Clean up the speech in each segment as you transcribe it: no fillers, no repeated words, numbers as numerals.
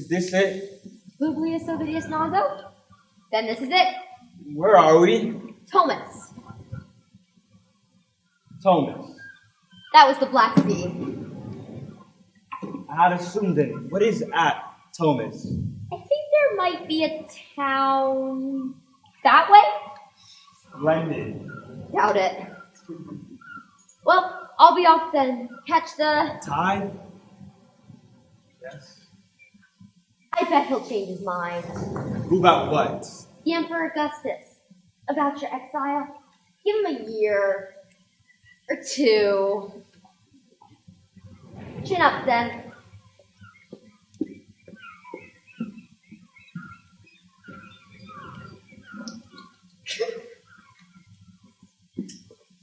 this it? Publius Ovidius Naso? Then this is it. Where are we? Thomas. Thomas. That was the Black Sea. I had assumed it. What is at Thomas? I think there might be a town that way? Splendid. Doubt it. Well, I'll be off then. Catch the... Tide? Yes. I bet he'll change his mind. Who about what? The Emperor Augustus. About your exile. Give him a year. Or two. Chin up then.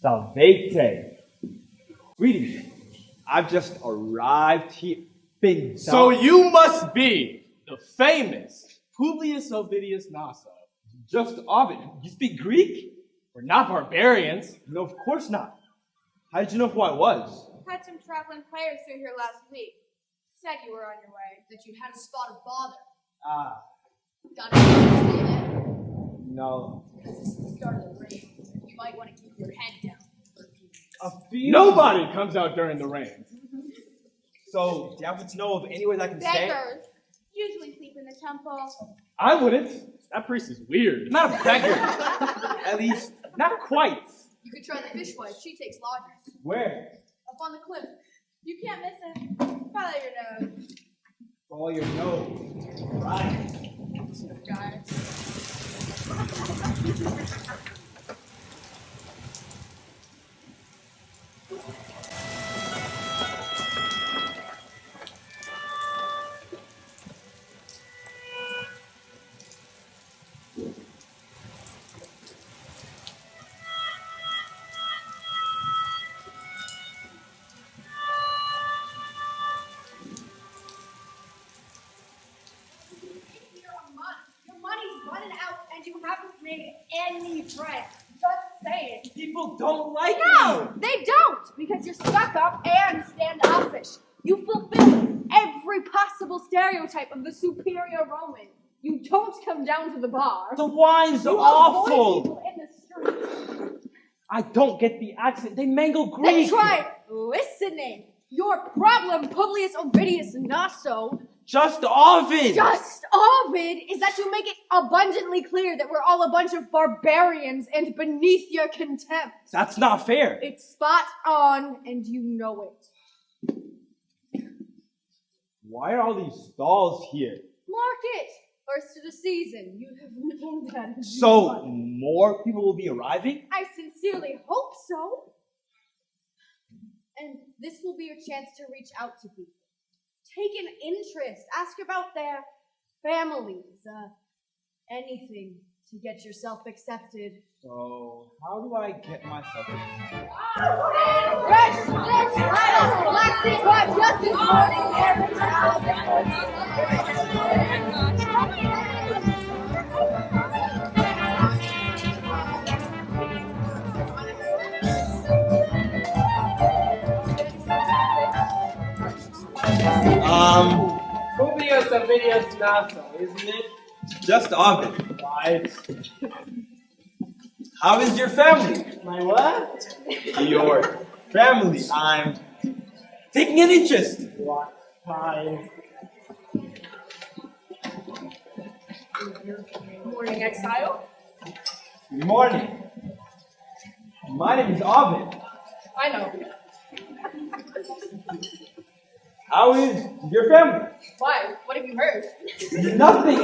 Salvete. Greetings. I've just arrived here. So you must be the famous Publius Ovidius Naso. Just Ovid. You speak Greek? We're not barbarians. No, of course not. How did you know who I was? Had some traveling players through here last week. Said you were on your way. That you had a spot of bother. Ah, Got it? no. Because this is the start of the rain. You might want to keep your head down for a few minutes. A few. Nobody comes out during the rain. So, do you happen to know of anywhere that I can stay? Beggars usually sleep in the temple. I wouldn't. That priest is weird. Not a beggar. At least, not quite. You could try the fishwife. She takes lodgers. Where? Up on the cliff. You can't miss it. Follow your nose. Follow your nose. Right. Guys. Your money's running out and you haven't made any friends. Just saying. People don't like No, me. they don't, because you're stuck up and standoffish. You fulfill every possible stereotype of the superior Roman. You don't come down to the bar. The wine's You avoid awful. people in the streets. I don't get the accent. They mangle Then Greek. try listening. Your problem, Publius Ovidius Naso, Just Ovid. just Ovid, is that you make it abundantly clear that we're all a bunch of barbarians and beneath your contempt. That's not fair. It's spot on, and you know it. Why are all these stalls here? Market, first of the season. You have known that. So, more people will be arriving? I sincerely hope so. And this will be your chance to reach out to people. Take an interest. Ask about their families. Anything to get yourself accepted. So, how do I get myself accepted? Fresh, right off the Black Sea Quad just this morning. Publius Ovidius Naso, isn't it? Just Ovid. Right. How is your family? My what? Your family. I'm taking an interest. What time? Morning, exile. Good morning. My name is Ovid. I know. How is your family? Why? What have you heard? Nothing.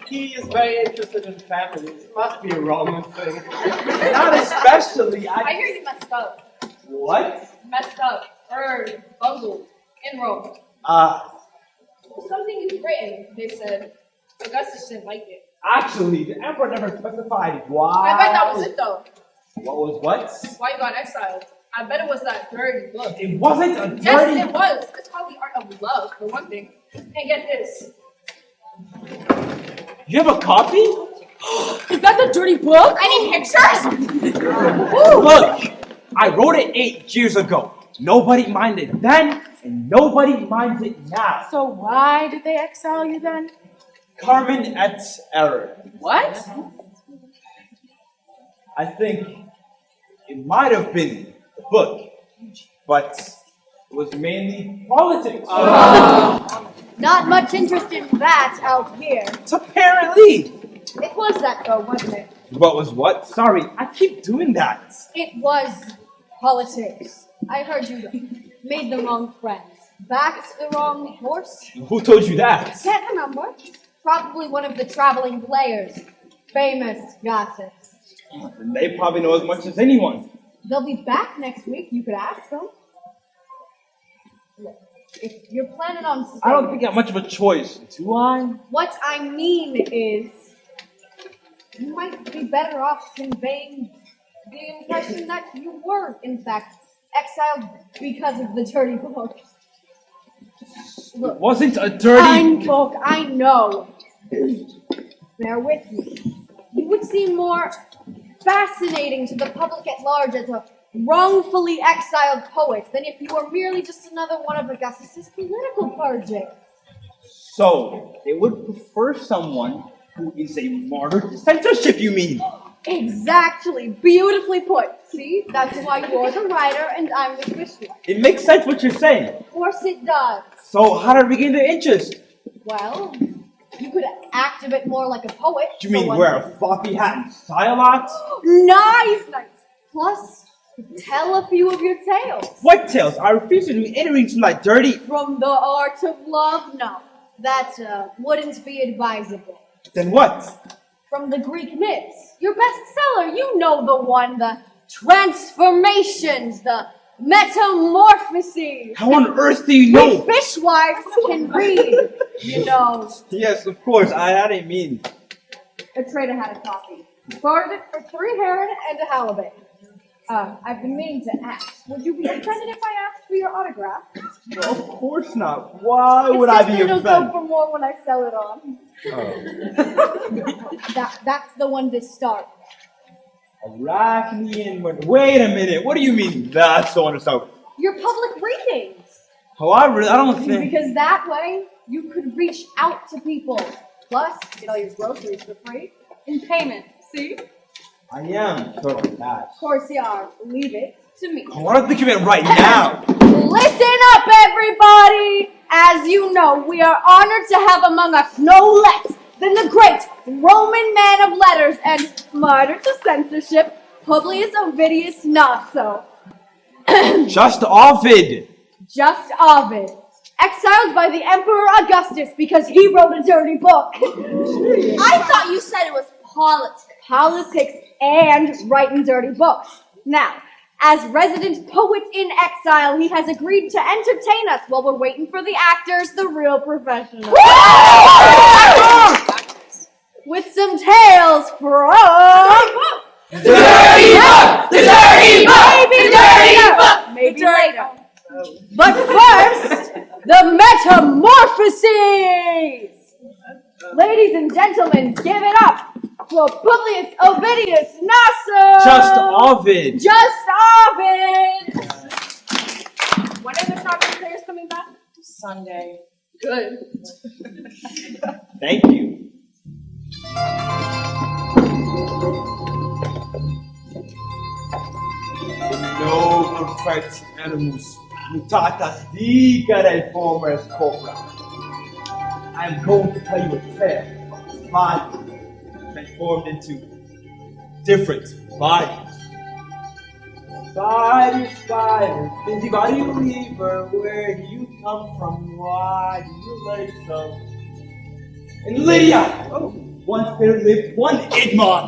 He is very interested in families. It must be a Roman thing. Not especially. I hear you messed up. What? Messed up. Heard. Bungled. In Rome. Something you've written, they said. Augustus didn't like it. Actually, the emperor never specified why. I bet that was it, though. What was what? Why you got exiled. I bet it was that dirty book. It wasn't a dirty. Yes, it was. It's called The Art of Love, for one thing. And get this. You have a copy? Is that the dirty book? I need pictures! Look, I wrote it 8 years ago. Nobody minded then, and nobody minds it now. So why did they exile you then? Carmen et error. What? I think it might have been the book, but it was mainly politics. Not much interest in that out here. Apparently. It was that though, wasn't it? What was what? Sorry, I keep doing that. It was politics. I heard you made the wrong friends. Backed the wrong horse. Who told you that? Can't remember. Probably one of the traveling players. Famous gossips. And they probably know as much as anyone. They'll be back next week. You could ask them. Look, if you're planning on staying, I don't think I have much of a choice, do I? what I mean is, you might be better off conveying the impression that you were, in fact, exiled because of the dirty book. Look, It wasn't a dirty... fine book, I know. Bear with me. You would seem more fascinating to the public at large as a wrongfully exiled poet than if you were merely just another one of Augustus's political projects. So, they would prefer someone who is a martyr to censorship, you mean? Exactly. Beautifully put. See? That's why you're the writer and I'm the fishwife. It makes sense what you're saying. Of course it does. So, how to regain their interest? Well, you could act a bit more like a poet. Do you mean someone- wear a floppy hat and sigh a lot? Nice, nice. Plus, tell a few of your tales. What tales? I refuse to do anything from that dirty... From the art of love? No. That wouldn't be advisable. Then what? From the Greek myths. Your bestseller, you know the one, the transformations, the metamorphoses. How on earth do you We know? fishwives can read, you know. Yes, of course, I didn't mean... A trader had a coffee. Bartered it for 3 herring and a halibut. I've been meaning to ask. Would you be offended if I asked for your autograph? No, of course not. Why would I be It'll go offended? for more when I sell it on. That's the one to start. Arachnean... Wait a minute, what do you mean that's the one to start? Your public readings. Oh, I don't think... Because that way, you could reach out to people. Plus, get all your groceries for free. In payment, see? I am totally that. Of course you are. Leave it to me. Oh, I don't think you meant right now. Listen up, everybody! As you know, we are honored to have among us no less than the great Roman man of letters and martyr to censorship, Publius Ovidius Naso. Just Ovid. Just Ovid. Exiled by the Emperor Augustus because he wrote a dirty book. I thought you said it was politics. Politics and writing dirty books. Now, as resident poet in exile, he has agreed to entertain us while we're waiting for the actors, the real professionals. With some tales from... The dirty book! The dirty book! Maybe The dirty later. book! Maybe later. But first, the metamorphoses! Ladies and gentlemen, give it up for Publius Ovidius Naso! Just Ovid. Just Ovid! When are the traveling players coming back? Sunday. Good. Thank you. No perfect animus mutatas digere formas corpora. I am going to tell you a tale of bodies transformed into different bodies. Spider, spider, busybody weaver, where do you come from? Why do you lay so? And Lydia! Once there lived one Idmon,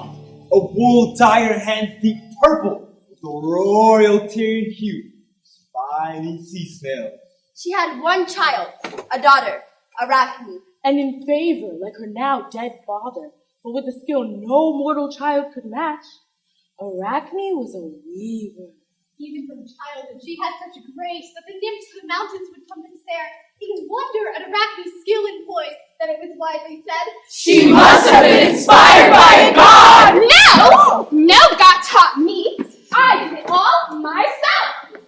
a wool dyer hand deep purple, with a royal Tyrian hue, spiny sea snail. She had one child, a daughter, Arachne. And in favor, like her now dead father, but with a skill no mortal child could match, Arachne was a weaver. Even from childhood, she had such a grace that the nymphs of the mountains would come and stare, even wonder at Arachne's skill in poise, that it was widely said. She must have been inspired by a god! No! No god taught me! I did it all myself!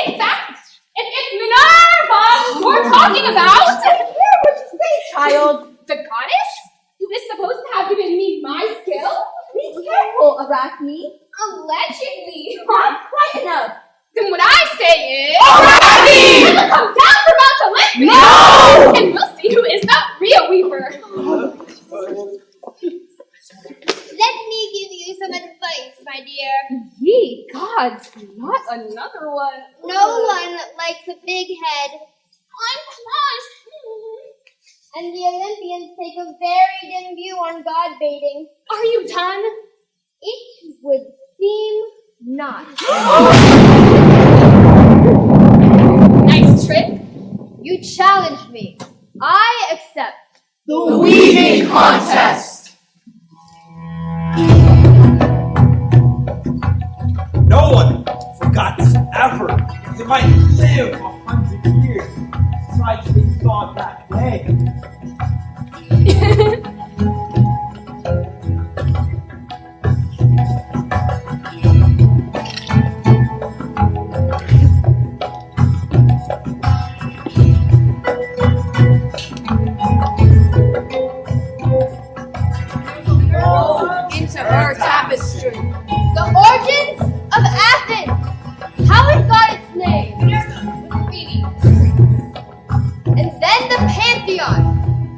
In fact, it's Minerva! The goddess? Who is supposed to have given me my skill? Be careful, Arachne. Allegedly. Not quite enough. Then what I say is... Arachne! I will come down from Mount Olympus! No! And we'll see who is the real weaver. Let me give you some advice, my dear. Ye gods, not another one. No one likes a big head. I'm crushed. And the Olympians take a very dim view on god baiting. Are you done? It would seem not. Nice trick. You challenged me. I accept. The weaving contest! No one forgets ever. They might live 100 years. Besides, they saw that day. Into her tapestry. The origins of Athens. How it got its name. And then the Pantheon.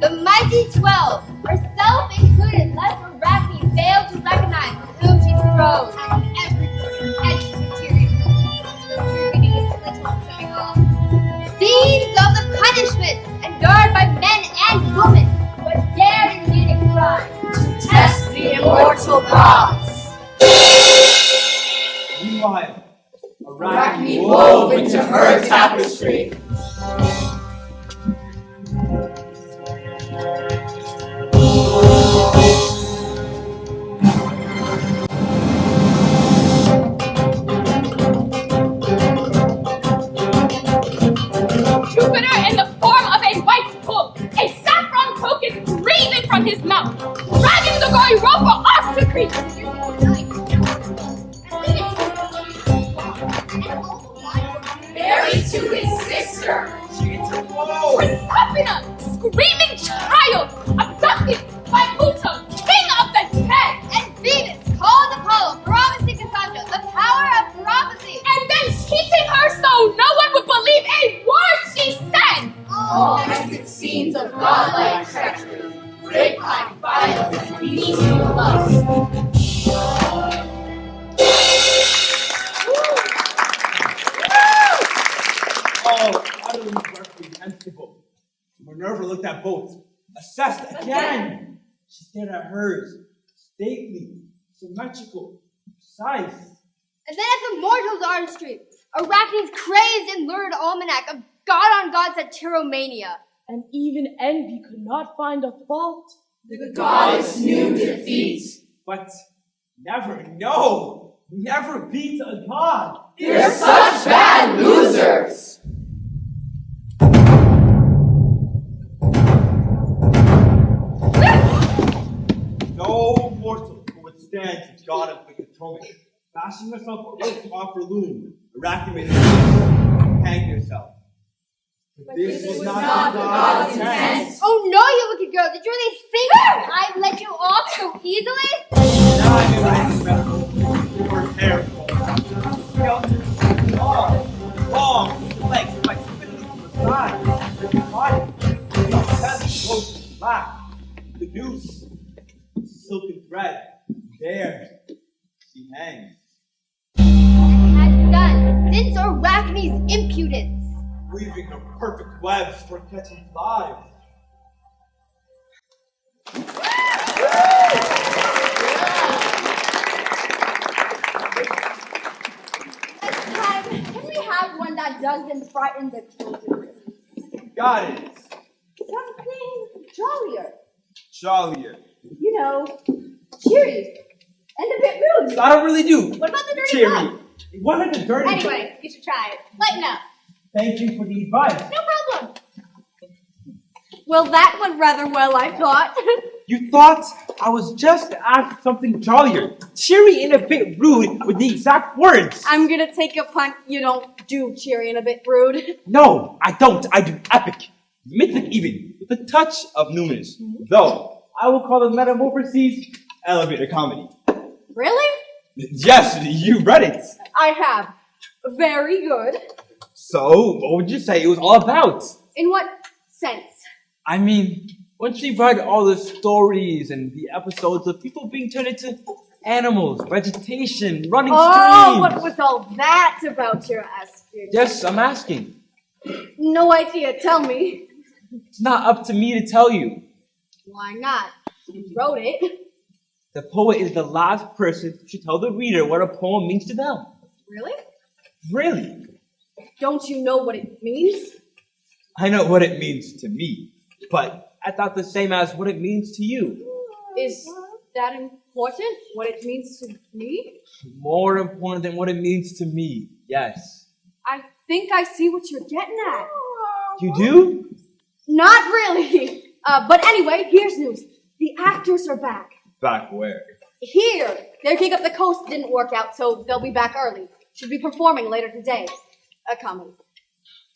The mighty 12. Herself included, lest Arachne failed to recognize with whom she strove. Scenes of the punishment endured by men and women who had dared and committed crime. Test the immortal gods. Meanwhile, Arachne wove into her tapestry. Jupiter in the form of a white bull. A saffron cloak is breathing from his mouth. Dragging the gory rover off to Crete. Married to his sister. Proserpina, screaming child, abducted by Pluto, king of the dead. And Venus called Apollo, promising Cassandra the power of prophecy. And then cheating her so no one would believe a word she said. All hectic scenes of godlike treachery, rapine violence, and bestial lust. Oh, utterly reprehensible. Minerva looked at both, assessed again. She stared at hers, stately, symmetrical, precise. And then at the mortal's artistry, Arachne's crazed and lurid almanac of god-on-god satyromania. And even envy could not find a fault. The goddess knew defeat. But never, no, never beat a god. They're such bad losers. No mortal who would stand to god of the atonement. Fashioning herself off her loom, Arachne made her hang herself. But this was not the god's intent. Oh no, you wicked girl, did you really think I'd let you off so easily? Now I knew I was better. Her hair skeleton, long, with the legs were like spindling to the side. Her body, heavy, close to the back. The noose, silken thread. There, she hangs. And has done since Arachne's impudence. Weaving her perfect webs for catching flies. Next time, can we have one that doesn't frighten the children? Got it. Something jollier. Jollier. You know, cheery. And a bit rude. I don't really do. What about the dirty Cheery. glove? What are the dirty? Anyway, you should try it. Lighten up. Thank you for the advice. No problem. Well, that went rather well, I thought. You thought I was just after something jollier, cheery and a bit rude with the exact words. I'm gonna take a punt. You don't do cheery and a bit rude. No, I don't. I do epic, mythic even, with with a touch of newness. Though, I will call the Metamorphoses elevator comedy. Really? Yes, you read it. I have. Very good. So, what would you say it was all about? In what sense? I mean, once we read all the stories and the episodes of people being turned into animals, vegetation, running Oh, streams. what was all that about, you're asking? Yes, I'm asking. No idea, tell me. It's not up to me to tell you. Why not? You wrote it. The poet is the last person who should tell the reader what a poem means to them. Really? Really? Don't you know what it means? I know what it means to me, but I thought the same as what it means to you. Is that important? What it means to me? More important than what it means to me, yes. I think I see what you're getting at. You do? Not really. But anyway, here's news. The actors are back. Back where? Here. Their gig up the coast didn't work out, so they'll be back early. Should be performing later today. A comedy.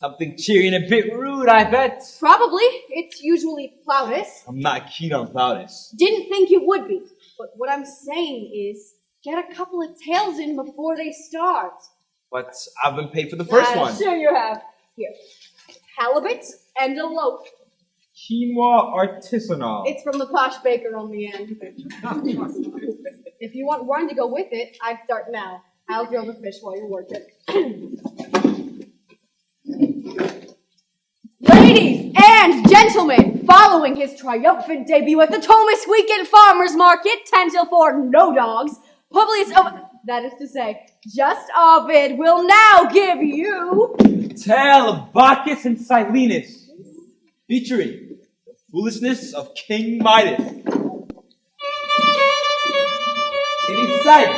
Something cheery and a bit rude, I bet. Probably. It's usually Plautus. I'm not keen on Plautus. Didn't think you would be. But what I'm saying is, get a couple of tales in before they start. But I've been paid for the first one. Sure you have. Here. Halibut and a loaf. Quinoa artisanal. It's from the posh baker on the end. If you want wine to go with it, I'd start now. I'll grill the fish while you're working. Ladies and gentlemen, following his triumphant debut at the Thomas Weekend Farmers Market, 10 till 4, no dogs, Publius that is to say, just Ovid will now give you... Tale of Bacchus and Silenus, featuring the foolishness of King Midas. It is said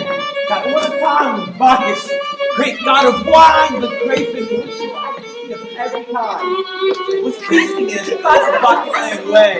that one time Bacchus, great god of wine, the great and delicious delicacy of every kind, was feasting in his classic Bacchusine way.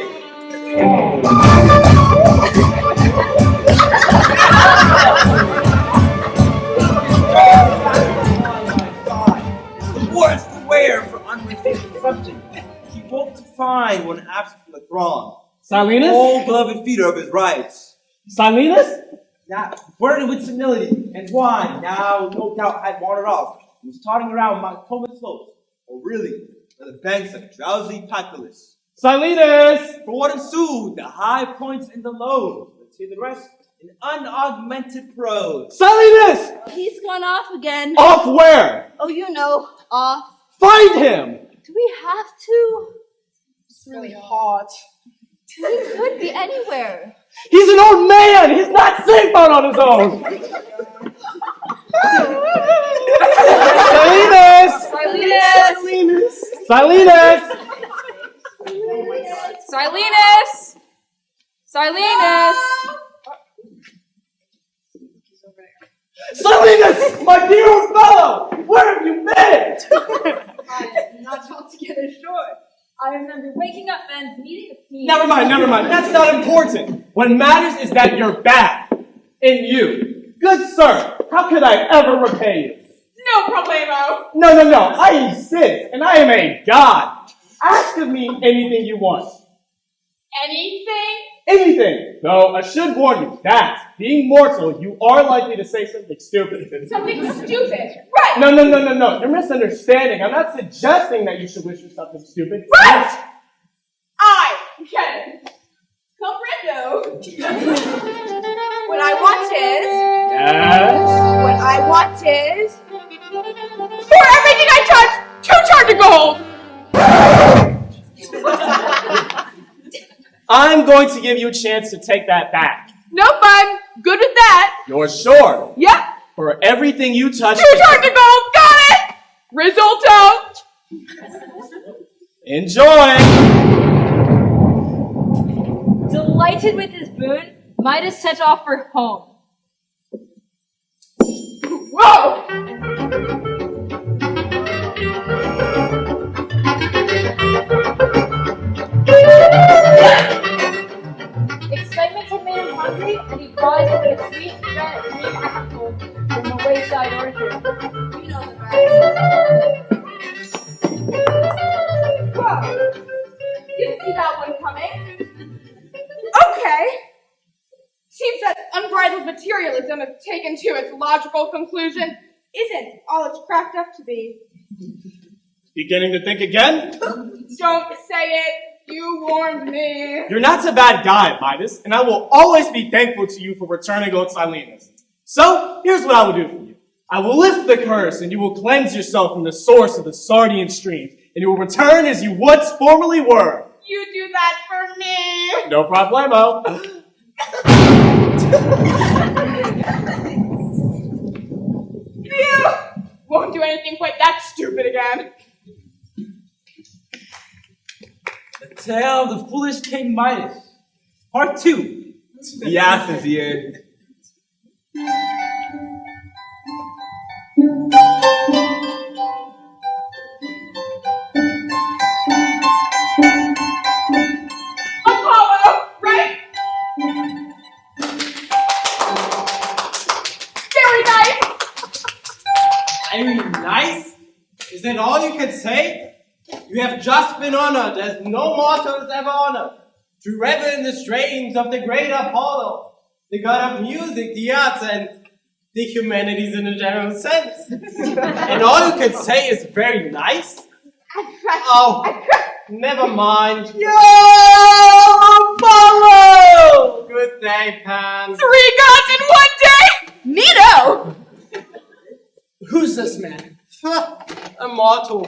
Worse to wear for unrestricted consumption. He woke to find one absent from the throng. Silenus? All beloved feeder of his rights. Silenus? Now, burdened with senility and wine, now no doubt had wandered off. He was trotting around Mount Comus slopes, or really, by the banks of drowsy Pactolus. Silenus! For what ensued, the high points and the lows, but to the rest, in unaugmented prose. Silenus! He's gone off again. Off where? Oh, you know, off. Find him! Do we have to? It's really hot. He could be anywhere. He's an old man! He's not safe out on his own! Silenus! Silenus! Silenus! Silenus! Silenus! Silenus! My dear old fellow! Where have you been? I'm not altogether sure. I remember waking up and meeting a team. Never mind. That's not important. What matters is that you're back. And you. Good sir, how could I ever repay you? No problemo! No. I exist, and I am a god. Ask of me anything you want. Anything. Though I should warn you that, being mortal, you are likely to say something stupid. Something stupid. Right! No. You're misunderstanding. I'm not suggesting that you should wish for something stupid. Right! I can comprendo. What I want is... Yes? What I want is... For everything I touch, 2 turn to gold! I'm going to give you a chance to take that back. Nope, I'm good with that. You're sure? Yep. For everything you touch... 2 turn to gold, got it! Risotto! Enjoy! Delighted with his boon, Midas set off for home. Whoa! Excitement had made him hungry, and he paused to get a sweet, red, green apple from a wayside orchard. You know the rest. Whoa! You see that Okay. Seems that unbridled materialism, if taken to its logical conclusion, isn't all it's cracked up to be. Beginning to think again? Don't say it. You warned me. You're not a bad guy, Midas, and I will always be thankful to you for returning Old Silenus. So, here's what I will do for you. I will lift the curse, and you will cleanse yourself from the source of the Sardian streams, and you will return as you once formerly were. You do that for me. No problemo. You won't do anything quite that stupid again. The Tale of the Foolish King Midas, Part 2. The ass is here. Apollo, right? Very nice. Very nice? Is that all you can say? You have just been honored as no mortal is ever honored, to revel in the strains of the great Apollo, the god of music, the arts, and the humanities in a general sense. And all you can say is very nice? Oh, never mind. Yo, Apollo! Good day, Pan. 3 gods in one day! Neato! Who's this man? A mortal.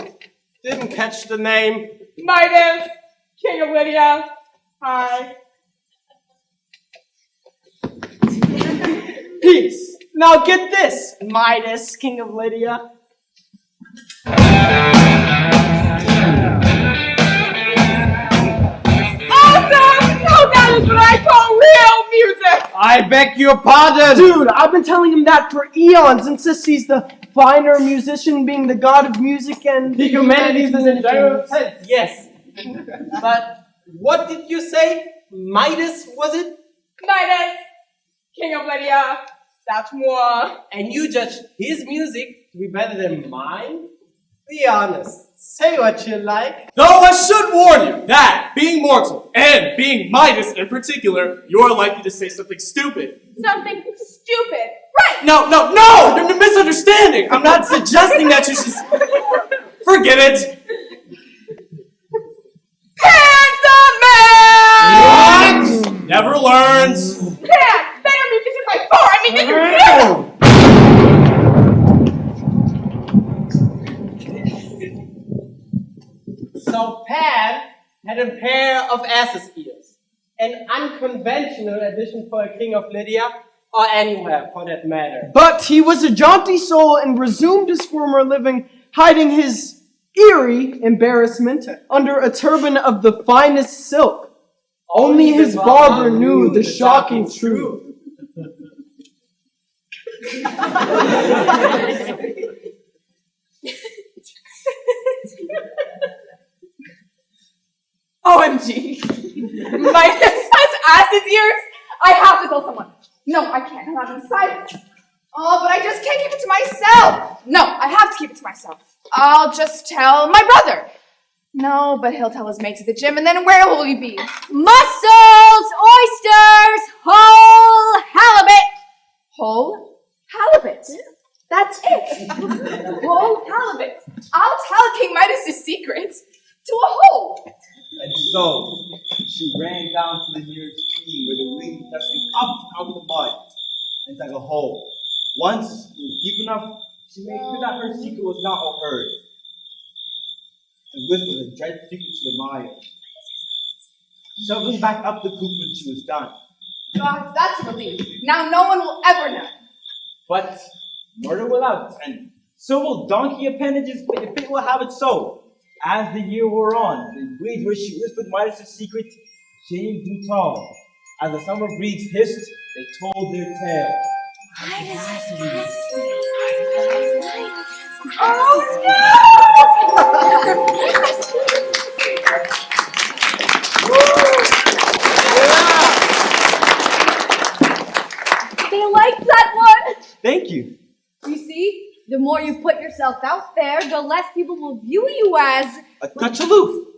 Didn't catch the name. Midas, King of Lydia. Hi. Peace. Now get this, Midas, King of Lydia. Awesome! Now that is what I call real music! I beg your pardon. Dude, I've been telling him that for eons, insists he's the finer musician, being the god of music and The humanities in a general sense, yes. But what did you say? Midas, was it? Midas, King of Lydia. That's moi. And you judge his music to be better than mine? Be honest. Say what you like. Though I should warn you that, being mortal, and being Midas in particular, you're likely to say something stupid. Something stupid. Right! No, you're misunderstanding. I'm not suggesting that you should... Forget it. Handsome man! What? Never learns. Pan! Better musician by far! I mean, did you know? So Pan had a pair of ass's ears. An unconventional addition for a king of Lydia, or anywhere for that matter. But he was a jaunty soul and resumed his former living, hiding his eerie embarrassment under a turban of the finest silk. Only his barber knew the shocking truth. OMG. Midas has ass's ears? I have to tell someone. No, I can't. I'm not going to silence. Oh, but I just can't keep it to myself. No, I have to keep it to myself. I'll just tell my brother. No, but he'll tell his mates at the gym, and then where will we be? Mussels, oysters, whole halibut. Whole halibut. That's it. Whole halibut. I'll tell King Midas' secret to a hole. And so, she ran down to the nearest stream where the wind dusting up out of the mud and dug a hole. Once it was deep enough, she made sure that her secret was not overheard, and whispered a dread secret to the mire. Shoveling back up the coop when she was done. God, that's a relief. Now no one will ever know. But murder will out, and so will donkey appendages, but the fate will have it so. As the year wore on, the wind where she whispered Midas' secret, shame grew tall. As the summer breeze hissed, they told their tale. Oh no! They liked that one. Thank you. You see, the more you put yourself out there, the less people will view you as A touch aloof.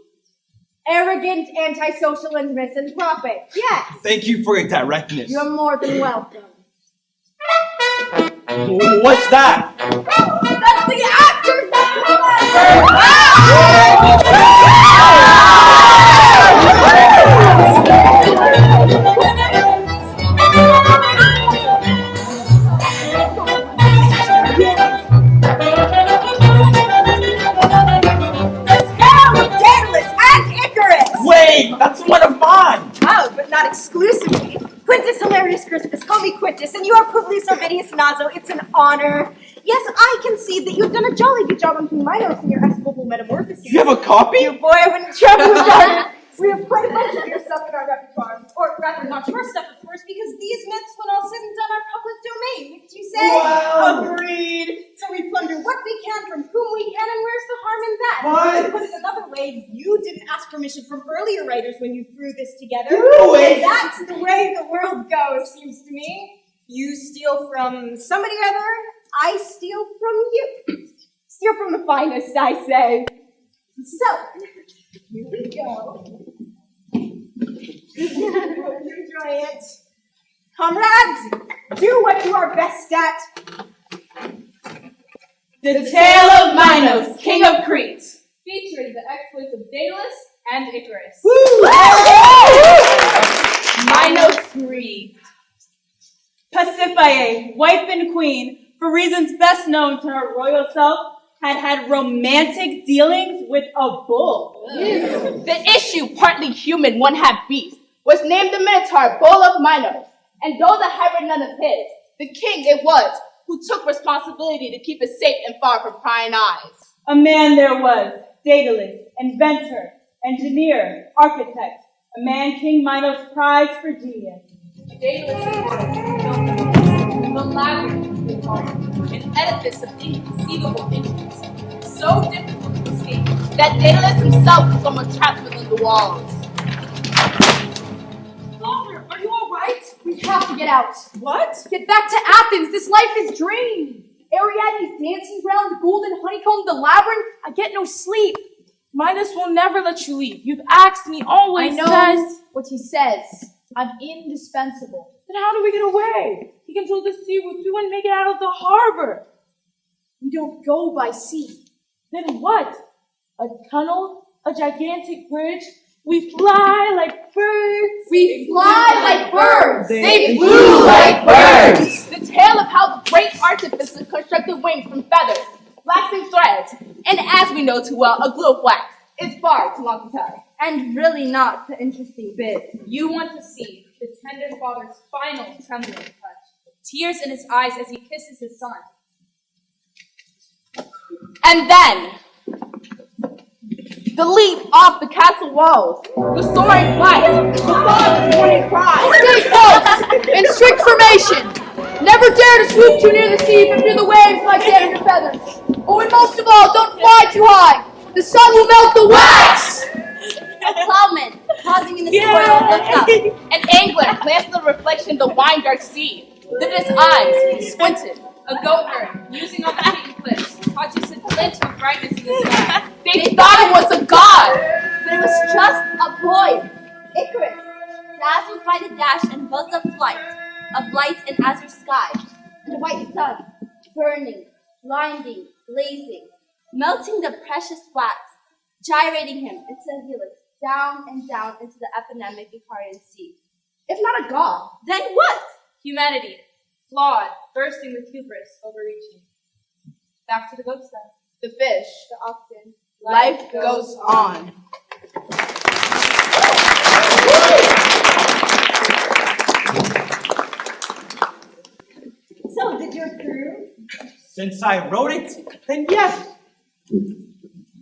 Arrogant, antisocial, and misanthropic. Yes, Thank you for your directness. you're more than welcome. What's that? That's the actor's Wait, that's one of mine! Oh, but not exclusively. Quintus Hilarius Crispus, call me Quintus, and you are Publius Ovidius Naso. It's an honor. Yes, I can see that you've done a jolly good job on King Minos in your escapable metamorphosis. You have a copy? Dear boy, I wouldn't travel without it. We have quite a bunch of your stuff in our repertoire. Or rather, not your stuff, of course, because these myths, when all said and done, are public domain. Wouldn't you say? Wow. Agreed. So we plunder what we can from whom we can, and where's the harm in that? What? To put it another way, you didn't ask permission from earlier writers when you threw this together. Do it. And that's the way the world goes, seems to me. You steal from somebody or other, I steal from you. Steal from the finest, I say. So, here we go. Enjoy it. Comrades, do what you are best at. The Tale of Minos, King of Crete. Featuring the exploits of Daedalus and Icarus. Minos grieved. Pasiphae, wife and queen, for reasons best known to her royal self, had romantic dealings with a bull. The issue, partly human, one half beast, was named the Minotaur, Bull of Minos. And though the hybrid none of his, the king it was who took responsibility to keep it safe and far from prying eyes. A man there was, Daedalus, inventor, engineer, architect, a man King Minos prized for genius. Daedalus the labyrinth, they call it, an edifice of inconceivable entrance, so difficult to escape that Daedalus himself was almost trapped within the walls. Father, are you all right? We have to get out. What? Get back to Athens. This life is drained. Ariadne's dancing ground, the golden honeycomb, the labyrinth. I get no sleep. Minos will never let you leave. You've asked me always. I know says. what he says. I'm indispensable. Then how do we get away? He controls the sea routes. We wouldn't make it out of the harbor. We don't go by sea. Then what? A tunnel? A gigantic bridge? We fly like birds. We fly like birds. They flew like birds. The tale of how the great artificer constructed wings from feathers, flax and threads, and as we know too well, a glue of wax is far too long to tell. And really not the interesting bit. You want to see the tender father's final trembling touch, tears in his eyes as he kisses his son. And then, the leap off the castle walls, the soaring flight, the dog's warning cry. Stay close! In strict formation! Never dare to swoop too near the sea, but fear the waves like down your feathers. Oh, and most of all, don't fly too high! The sun will melt the wax! A plowman, pausing in his toil, looked up. An angler glanced at the reflection of the wine-dark sea. Then his eyes, he squinted. A goat herd, musing on the peak cliffs, caught you a glint of brightness in the sky. They thought it was a god, but it was just a boy, Icarus, dazzled by the dash and buzz of flight, of light and azure sky, and a white sun, burning, blinding, blazing, melting the precious wax, gyrating him into a helix, down and down into the eponymic Icarian sea. If not a god, then what? Humanity, flawed, bursting with hubris, overreaching. Back to the goat side. The fish, the oxen. Life goes on. So, did you approve? Since I wrote it, then yes.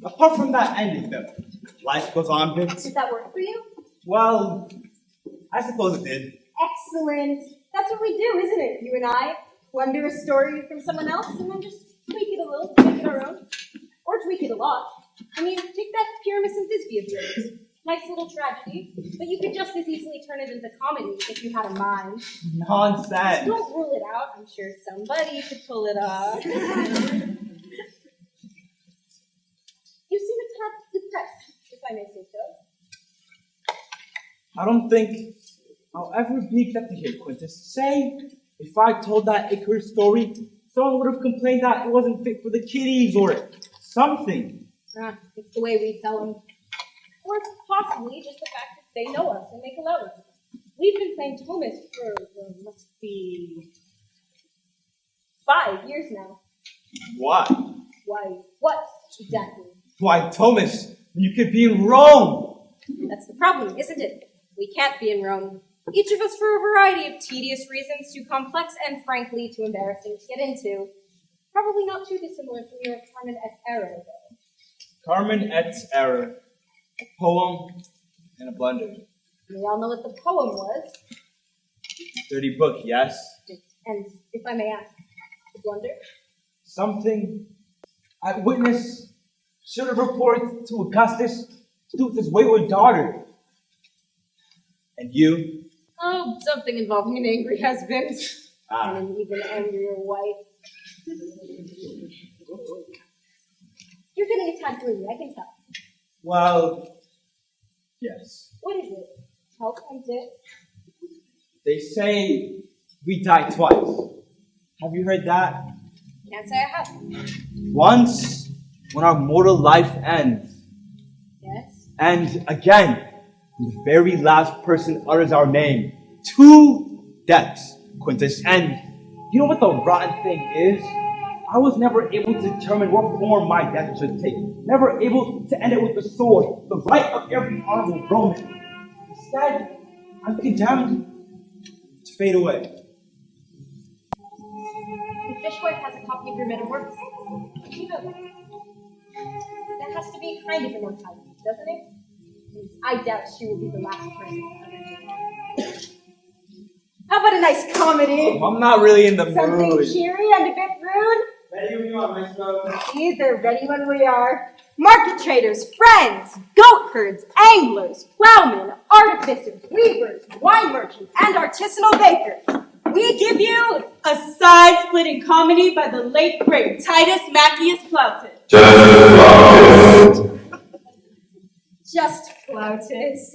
Apart from that ending, though, life goes on, Vince. Did that work for you? Well, I suppose it did. Excellent. That's what we do, isn't it? You and I plunder a story from someone else and then just tweak it a little, make it our own. Or tweak it a lot. I mean, take that Pyramus and Thisbe of yours. Nice little tragedy, but you could just as easily turn it into comedy if you had a mind. Nonsense. Don't rule it out. I'm sure somebody could pull it off. You seem a tad depressed, if I may say so. I don't think I'll ever be accepted here, Quintus. Say, if I told that Icarus story, someone would have complained that it wasn't fit for the kiddies or something. It's the way we tell them. Or possibly just the fact that they know us and make a love of us. We've been playing Thomas for, must be 5 years now. Why? Why, what exactly? Why, Thomas, you could be in Rome. That's the problem, isn't it? We can't be in Rome. Each of us for a variety of tedious reasons, too complex and frankly too embarrassing to get into. Probably not too dissimilar from your Carmen et Error, though. Carmen et Error. A poem and a blunder. We all know what the poem was. Dirty book, yes? And if I may ask, the blunder? Something eyewitness should have reported to Augustus to do with his wayward daughter. And you? Oh, something involving an angry husband. Ah. And an even angrier wife. You're getting a tad gloomy, I can tell. Well, yes. What is it? How comes it? They say we die twice. Have you heard that? Can't say I have. Once, when our mortal life ends. Yes? And again, when the very last person utters our name. 2 deaths, Quintus. And you know what the rotten thing is? I was never able to determine what form my death should take. Never able to end it with the sword, the right of every honorable Roman. Instead, I'm condemned to fade away. The fishwife has a copy of your Metamorphosis. You know that. That has to be a kind of immortality, doesn't it? I doubt she will be the last person. How about a nice comedy? I'm not really in the Something mood. cheery and a bit rude? Ready when you are, Maestro. Either ready when we are. Market traders, friends, goat herds, anglers, plowmen, artificers, weavers, wine merchants, and artisanal bakers. We give you A side-splitting comedy by the late great Titus Maccius Plautus. Just Plautus.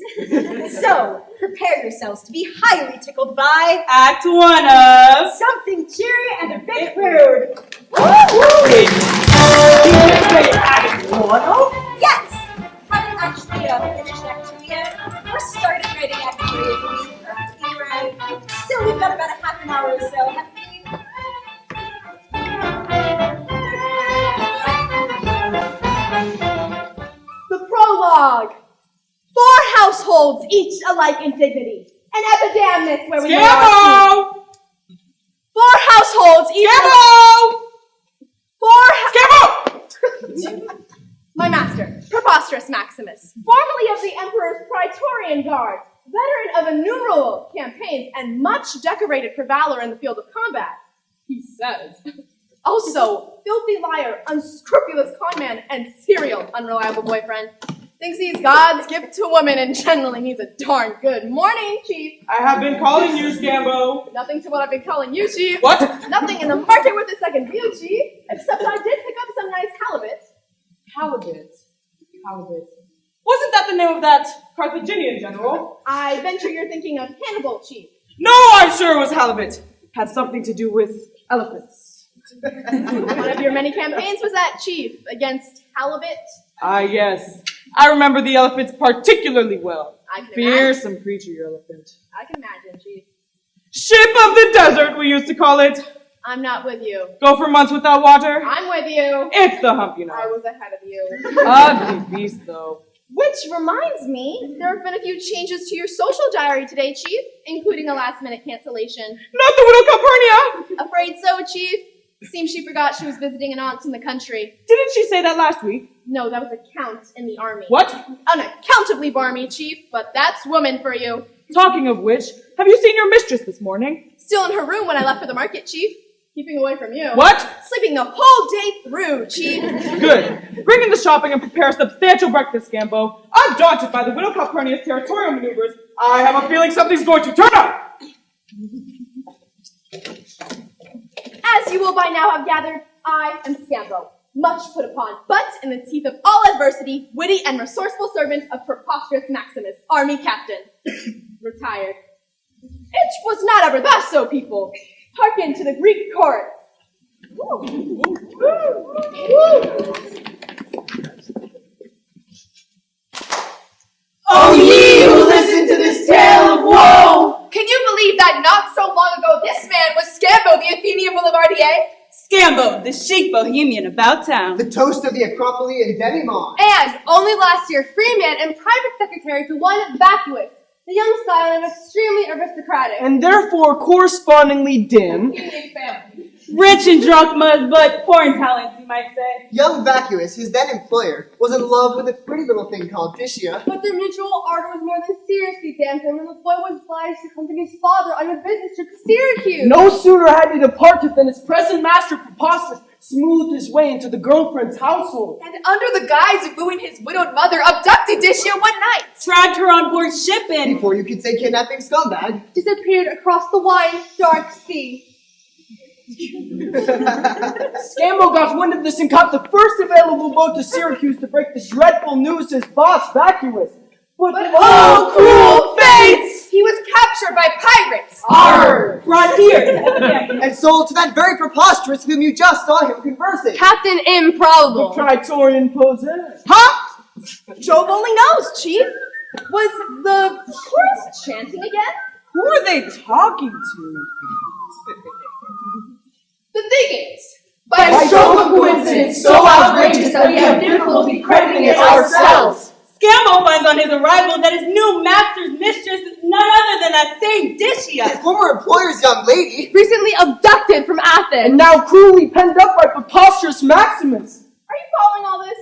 So, prepare yourselves to be highly tickled by Act 1 of something cheery and a bit rude. Yes! Haven't actually finished Act 2 yet. We're started writing Act 3 of the week, or Act 3, right? Still, we've got about a half an hour or so, haven't we? The prologue. 4 households, each alike in dignity. An epidemic where we may our Scambo! 4 households, each Scambo! 4 Scambo! My master, Preposterus Maximus, formerly of the Emperor's Praetorian Guard, veteran of innumerable campaigns and much decorated for valor in the field of combat. He says. Also, filthy liar, unscrupulous conman, and serial unreliable boyfriend. Thinks he's God's gift to women and generally needs a darn good morning, Chief. I have been calling you, Scambo. Nothing to what I've been calling you, Chief. What? Nothing in the market worth a second view, Chief. Except I did pick up some nice halibut. Halibut. Wasn't that the name of that Carthaginian general? I venture you're thinking of Hannibal, Chief. No, I'm sure it was halibut. Had something to do with elephants. One of your many campaigns was that, Chief, against halibut. Ah, yes. I remember the elephants particularly well. I can Fearsome creature, your elephant. I can imagine, Chief. Ship of the desert, we used to call it. I'm not with you. Go for months without water. I'm with you. It's the hump, you know. I was ahead of you. Ugly beast, though. Which reminds me, there have been a few changes to your social diary today, Chief, including a last-minute cancellation. Not the widow Calpurnia! Afraid so, Chief. Seems she forgot she was visiting an aunt in the country. Didn't she say that last week? No, that was a count in the army. What? Unaccountably barmy, Chief, but that's woman for you. Talking of which, have you seen your mistress this morning? Still in her room when I left for the market, Chief. Keeping away from you. What? Sleeping the whole day through, Chief. Good. Bring in the shopping and prepare a substantial breakfast, Scambo. I'm daunted by the widow Calpurnia's territorial maneuvers. I have a feeling something's going to turn up. As you will by now have gathered, I am Scambo, much put upon, but in the teeth of all adversity, witty and resourceful servant of Preposterus Maximus, army captain. Retired. It was not ever thus, so people. Hearken to the Greek chorus. Oh, ye who listen to this tale of woe! Can you believe that not so long ago this man was Scambo, the Athenian Boulevardier? Scambo, the chic bohemian about town. The toast of the Acropolitan demi-monde. And only last year, Freeman and private secretary to one Vacuous, the young style and extremely aristocratic. And therefore correspondingly dim. Rich and drunk mud, but poor in talents, you might say. Young Vacuous, his then employer, was in love with a pretty little thing called Dicia. But their mutual ardor was more than seriously dampened when the boy was obliged to accompany his father on a business trip to Syracuse. No sooner had he departed than his present master, Preposterus, smoothed his way into the girlfriend's household. And under the guise of wooing his widowed mother, abducted Dicia one night. Dragged her on board ship and... Before you could say kidnapping scumbag. Disappeared across the wide, dark sea. Scambo got wind of this and caught the first available boat to Syracuse to break the dreadful news to his boss, Vacuous. But oh, cruel fates! He was captured by pirates. Arr! Brought here. And sold to that very Preposterus whom you just saw him conversing. Captain Improbable. The Praetorian possessor. Huh? Jove only knows, Chief. Was the chorus chanting again? Who are they talking to? The thing is, By stroke of coincidence so outrageous that we have difficulty crediting it ourselves. Scambo finds on his arrival that his new master's mistress is none other than that same Dicia. His former employer's young lady. Recently abducted from Athens. And now cruelly penned up by Preposterus Maximus. Are you following all this?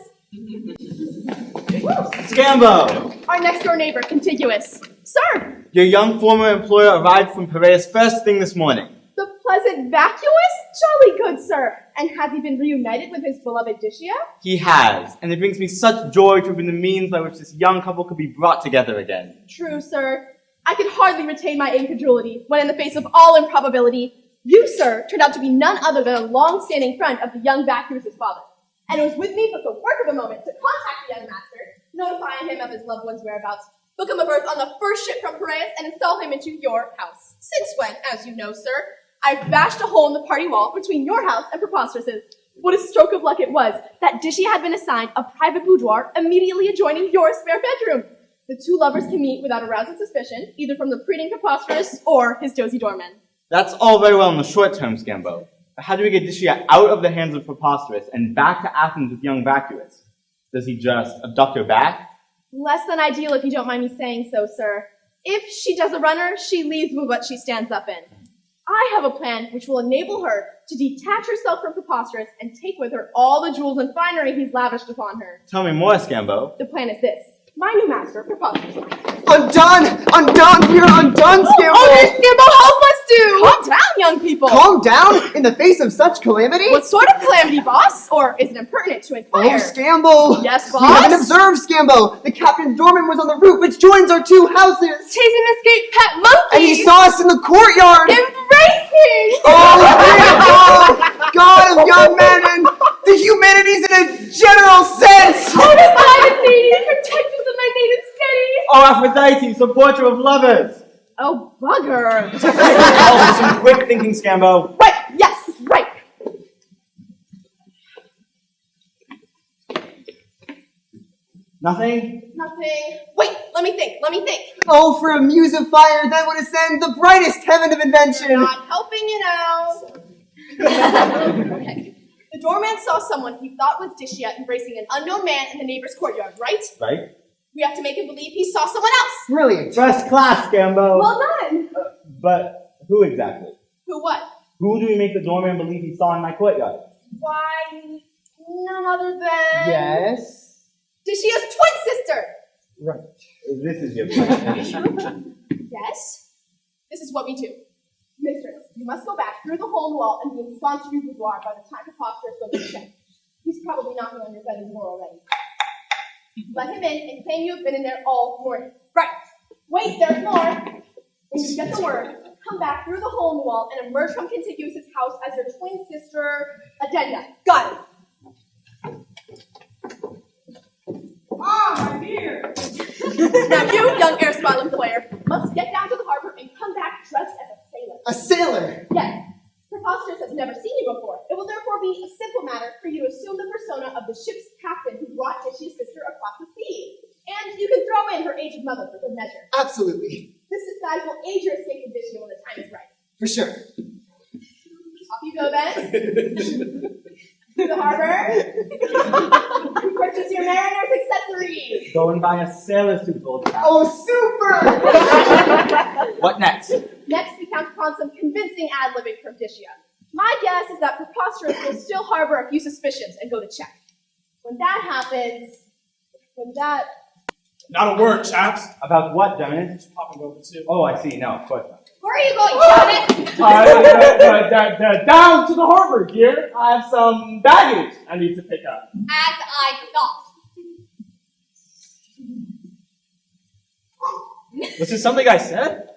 Scambo! Our next door neighbor, contiguous. Sir! Your young former employer arrived from Piraeus first thing this morning. The pleasant Vacuous? Jolly good, sir. And has he been reunited with his beloved Dicia? He has, and it brings me such joy to have been the means by which this young couple could be brought together again. True, sir. I could hardly retain my incredulity when, in the face of all improbability, you, sir, turned out to be none other than a long-standing friend of the young Vacuous' father. And it was with me but the work of a moment to contact the young master, notifying him of his loved one's whereabouts, book him a berth on the first ship from Piraeus, and install him into your house. Since when, as you know, sir, I've bashed a hole in the party wall between your house and Preposterus's. What a stroke of luck it was that Dicia had been assigned a private boudoir immediately adjoining your spare bedroom. The two lovers can meet without arousing suspicion, either from the preening Preposterus or his dozy doorman. That's all very well in the short term, Scambo. But how do we get Dicia out of the hands of Preposterus and back to Athens with young Vacuous? Does he just abduct her back? Less than ideal, if you don't mind me saying so, sir. If she does a runner, she leaves with what she stands up in. I have a plan which will enable her to detach herself from Preposterus and take with her all the jewels and finery he's lavished upon her. Tell me more, Scambo. The plan is this. My new master, Preposterus. Undone! Undone! We're undone, Scambo! Oh, dear Scambo, help us do! Calm down, young people! Calm down? In the face of such calamity? What sort of calamity, boss? Or is it impertinent to inquire? Oh, Scambo! Yes, boss? You haven't observed, Scambo! The captain's doorman was on the roof which joins our two houses! Chasing an escaped pet monkey! And he saw us in the courtyard! Embracing! Oh, Scambo! God of young men and the humanities in a general sense! Oh, divine Athene, protect us of my native city! Oh, Aphrodite, supporter of lovers! Oh, bugger! Oh, some quick thinking, Scambo. Right, yes, right! Nothing? Nothing. Wait, let me think. Oh, for a muse of fire that would ascend the brightest heaven of invention! You're not helping you now. Okay. The doorman saw someone he thought was Dicia embracing an unknown man in the neighbor's courtyard, right? Right? We have to make him believe he saw someone else. Brilliant. First class, Scambo. Well done. But who exactly? Who what? Who do we make the doorman believe he saw in my courtyard? Why, none other than... Yes? Dicia's twin sister. Right. This is your plan. Yes? This is what we do. Mistress, you must go back through the hole in the wall and be ensconced in your boudoir by the time Preposterus goes to check. He's probably knocking on your bedroom door already. Let him in and claim you have been in there all morning. Right. Wait, there's more. When you get the word, come back through the hole in the wall and emerge from Contiguous' house as your twin sister, Adenia. Got it. I'm here. Now you, young erstwhile employer, must get down to the harbor and come back dressed as a sailor. A sailor? Yes. Preposterous has never seen you before. It will therefore be a simple matter for you to assume the persona of the ship's captain who brought Tishia's sister across the sea. And you can throw in her aged mother for good measure. Absolutely. This disguise will aid your escape from Tishia when the time is right. For sure. Off you go then. To the harbor. Purchase your mariner's accessories. Go and buy a sailor suit, old chap. Oh, super! What next? Next, we count upon some convincing ad-libbing from Tishia. My guess is that Preposterous will still harbor a few suspicions and go to check. When that happens, Not a word, chaps. About what, Dennis? Just popping over too. Oh, I see. No, of course not. Where are you going, Jonas? Down to the harbor, dear. I have some baggage I need to pick up. As I thought. Was this something I said?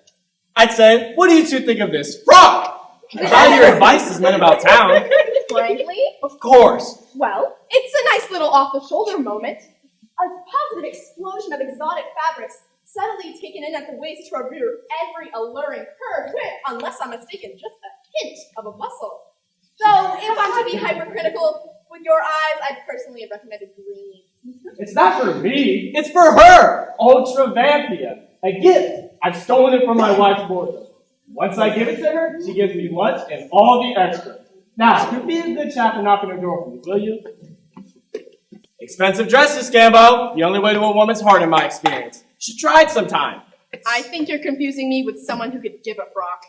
I'd say, what do you two think of this frog? Value your advice is meant about town. frankly, Of course. well, it's a nice little off-the-shoulder moment. A positive explosion of exotic fabrics subtly taken in at the waist to reveal every alluring curve with, unless I'm mistaken, just a hint of a bustle. Though, if I'm to be hypercritical with your eyes, I'd personally have recommended green. It's not for me. It's for her. Ultra Vampia. A gift. I've stolen it from my wife's wardrobe. Once I give it to her, she gives me lunch and all the extra. Now, be a good chap and knock on her door for me, will you? Expensive dresses, Scambo. The only way to a woman's heart in my experience. You should try it sometime. I think you're confusing me with someone who could give a frock.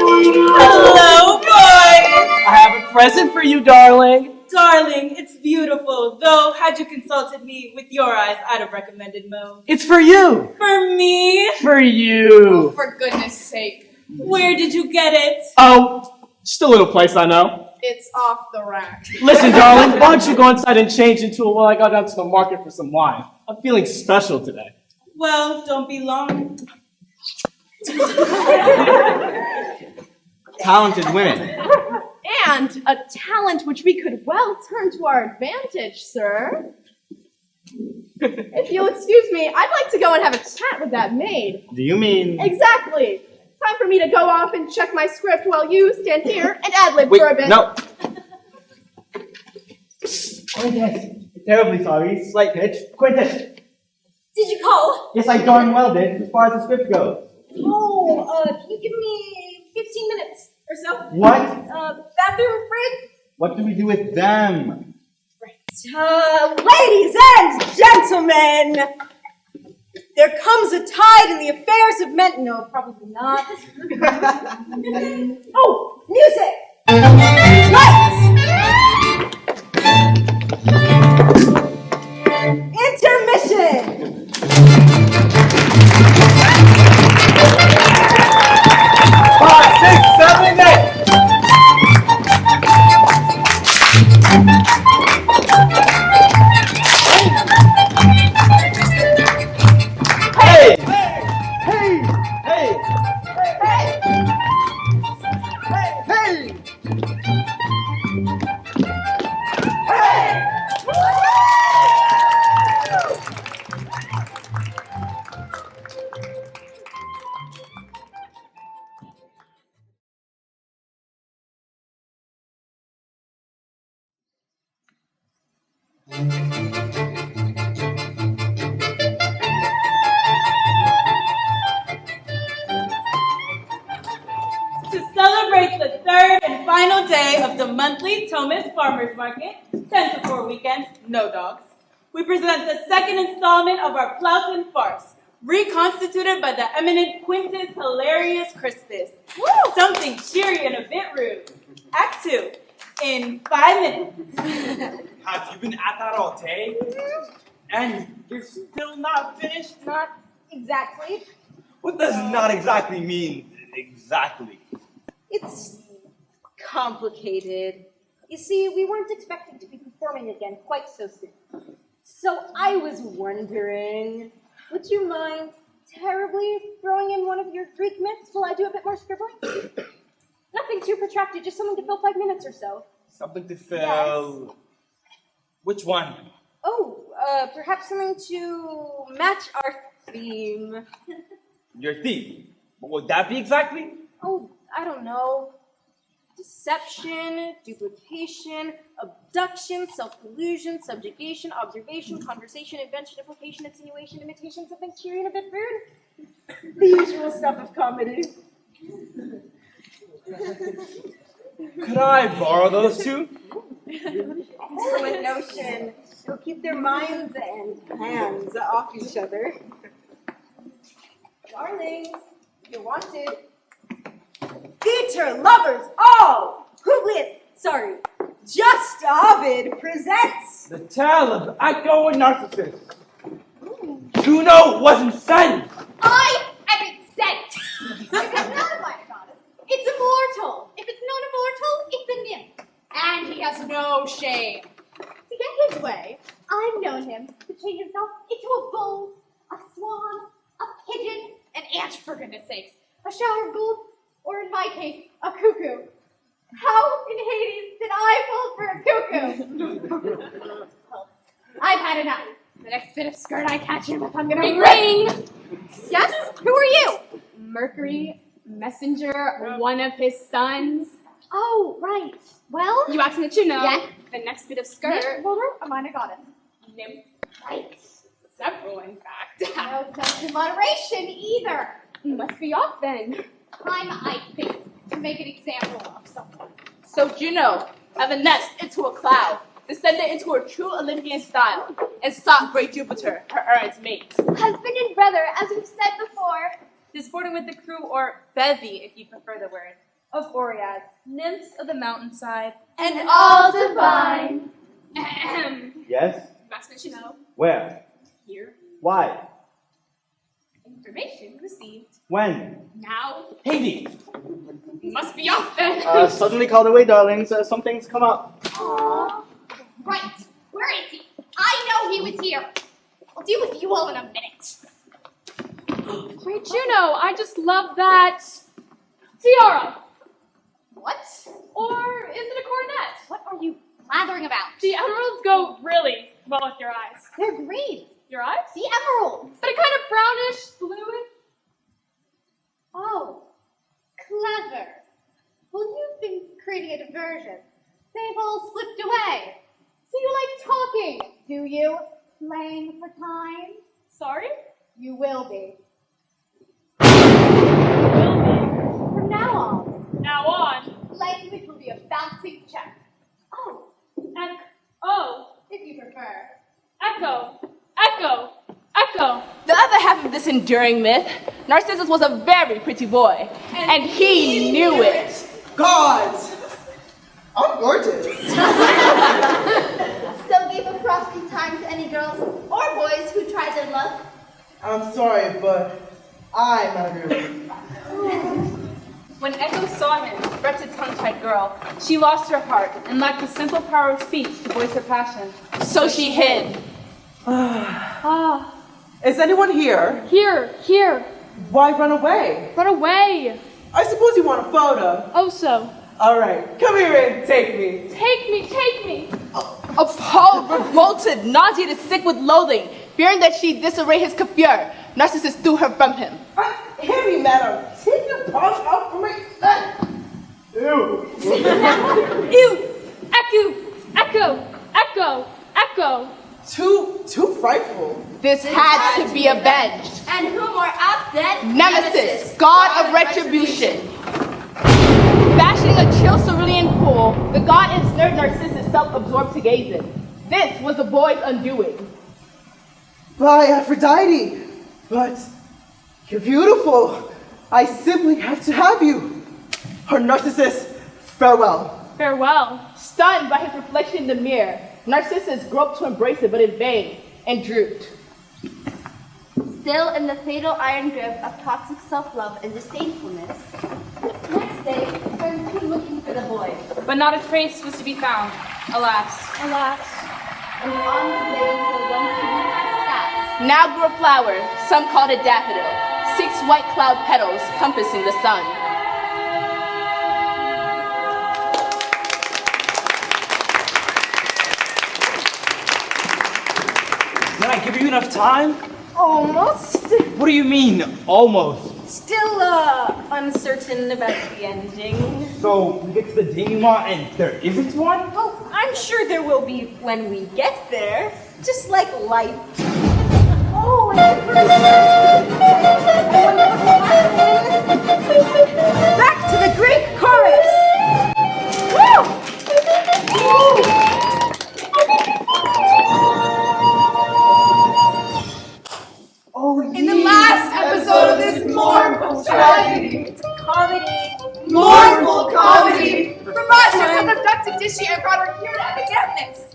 Hello, boys! I have a present for you, darling. Darling, it's beautiful. Though, had you consulted me with your eyes, I'd have recommended Mo. It's for you. For me? For you. For goodness sake. Where did you get it? Oh, just a little place I know. It's off the rack. Listen, darling, why don't you go inside and change into it while I go down to the market for some wine? I'm feeling special today. Well, don't be long. Talented women. And a talent which we could well turn to our advantage, sir. If you'll excuse me, I'd like to go and have a chat with that maid. Do you mean... Exactly. Time for me to go off and check my script while you stand here and ad-lib Wait, for a bit. no. Quintus, terribly sorry. Slight pitch. Quintus! Did you call? Yes, I darn well did, as far as the script goes. Oh, can you give me 15 minutes or so? What? Bathroom break? What do we do with them? Ladies and gentlemen, there comes a tide in the affairs of men. No, probably not. Oh, music! Lights! Intermission! 5, 6, 7, 8. Hey! Hey! Hey! Hey! To celebrate the third and final day of the monthly Thomas Farmers Market, 10 to 4 weekends, no dogs, we present the second installment of our Plowton farce, reconstituted by the eminent Quintus Hilarious Crispus. Something cheery and a bit rude. Act 2, in 5 minutes. Have you been at that all day? And you're still not finished? Not exactly. What does not exactly mean? Exactly. It's complicated. You see, we weren't expecting to be performing again quite so soon. So I was wondering, would you mind terribly throwing in one of your Greek myths while I do a bit more scribbling? Nothing too protracted, just something to fill 5 minutes or so. Something to fill Which one? Oh, perhaps something to match our theme. Your theme. What would that be exactly? Oh, I don't know. Deception, duplication, abduction, self-delusion, subjugation, observation, conversation, invention, implication, insinuation, imitation, something cheery and a bit rude. The usual stuff of comedy. Could I borrow those two? Excellent notion. It'll keep their minds and hands off each other. Darling, you're wanted. Theater lovers all, who with, Just Ovid presents. The tale of Echo and Narcissus. Juno wasn't sent. I am sent. I got none of my goddess. It's immortal. If it's not immortal, it's a nymph. And he has no shame. To get his way, I've known him to change himself into a bull, a swan, a pigeon, an ant, for goodness sakes, a shower of gold, or in my case, a cuckoo. How in Hades did I fall for a cuckoo? I've had enough. The next bit of skirt I catch him with, I'm gonna ring. Yes? Who are you? Mercury, messenger, one of his sons. Oh, right. Well, You asked me to know. Yes. The next bit of skirt. Nymph, ruler, a minor goddess. Nymph. Right. Several, in fact. No sense in moderation either. Must be off then. Time, I think, to make an example of someone. So Juno, have a nest into a cloud, descended into her true Olympian style, and sought great Jupiter, her errant mate. Husband and brother, as we've said before. Disporting with the crew, or bevy, if you prefer the word, of Oreads, nymphs of the mountainside, And all divine. Yes? Maxman should know. Where? Here. Why? Information received. When? Now. Hades. Must be off then. Suddenly called away, darlings. Something's come up. Aww. Right. Where is he? I know he was here. I'll deal with you all in a minute. Great Juno, I just love that tiara. What? Or is it a coronet? What are you blathering about? The emeralds go really well with your eyes. They're green. Your eyes? The emeralds. But a kind of brownish, bluish. Oh, clever. Well, you've been creating a diversion. They've all slipped away. So you like talking, do you? Playing for time? Sorry? You will be. Will be. From now on, Now on. language will be a bouncing check. Oh, if you prefer. Echo. Echo. Echo. The other half of this enduring myth, Narcissus was a very pretty boy, and he knew it. Gods! I'm gorgeous. So give a frosty time to any girls or boys who tried their luck. I'm sorry, but I'm not really. When Echo saw him, wretched tongue-tied girl, she lost her heart and lacked the simple power of speech to voice her passion. So she hid. Ah. Is anyone here? Here. Why run away? Run away. I suppose you want a photo. Oh, so. All right, come here and take me. Take me. Appalled, revolted, nauseated, sick with loathing, fearing that she'd disarray his coiffure, Narcissus threw her from him. Hear me, madam. Take your paws off from me. Ew. Ew. Echo. Too frightful. This had to be avenged. And who more apt than Nemesis, god of retribution. Fashioning a chill cerulean pool, the god ensnared Narcissus self-absorbed to gaze in. This was the boy's undoing. By Aphrodite, but you're beautiful. I simply have to have you. Her Narcissus, farewell. Farewell. Stunned by his reflection in the mirror, Narcissus groped to embrace it, but in vain, and drooped. Still in the fatal iron grip of toxic self-love and disdainfulness. Next day, turned to looking for the boy. But not a trace was to be found, alas. And on the day where once he had sat, Now grew a flower, some called it daffodil, 6 white cloud petals compassing the sun. I give you enough time? Almost. What do you mean, almost? Still, uncertain about the ending. So, we get to the denouement and there isn't one? Oh, I'm sure there will be when we get there. Just like life. Oh, and back to the Greek chorus. Woo! Oh, In the last episode of this mournful tragedy, comedy, mournful comedy, Preposterous has abducted Dishy and brought her here to Epidemnus.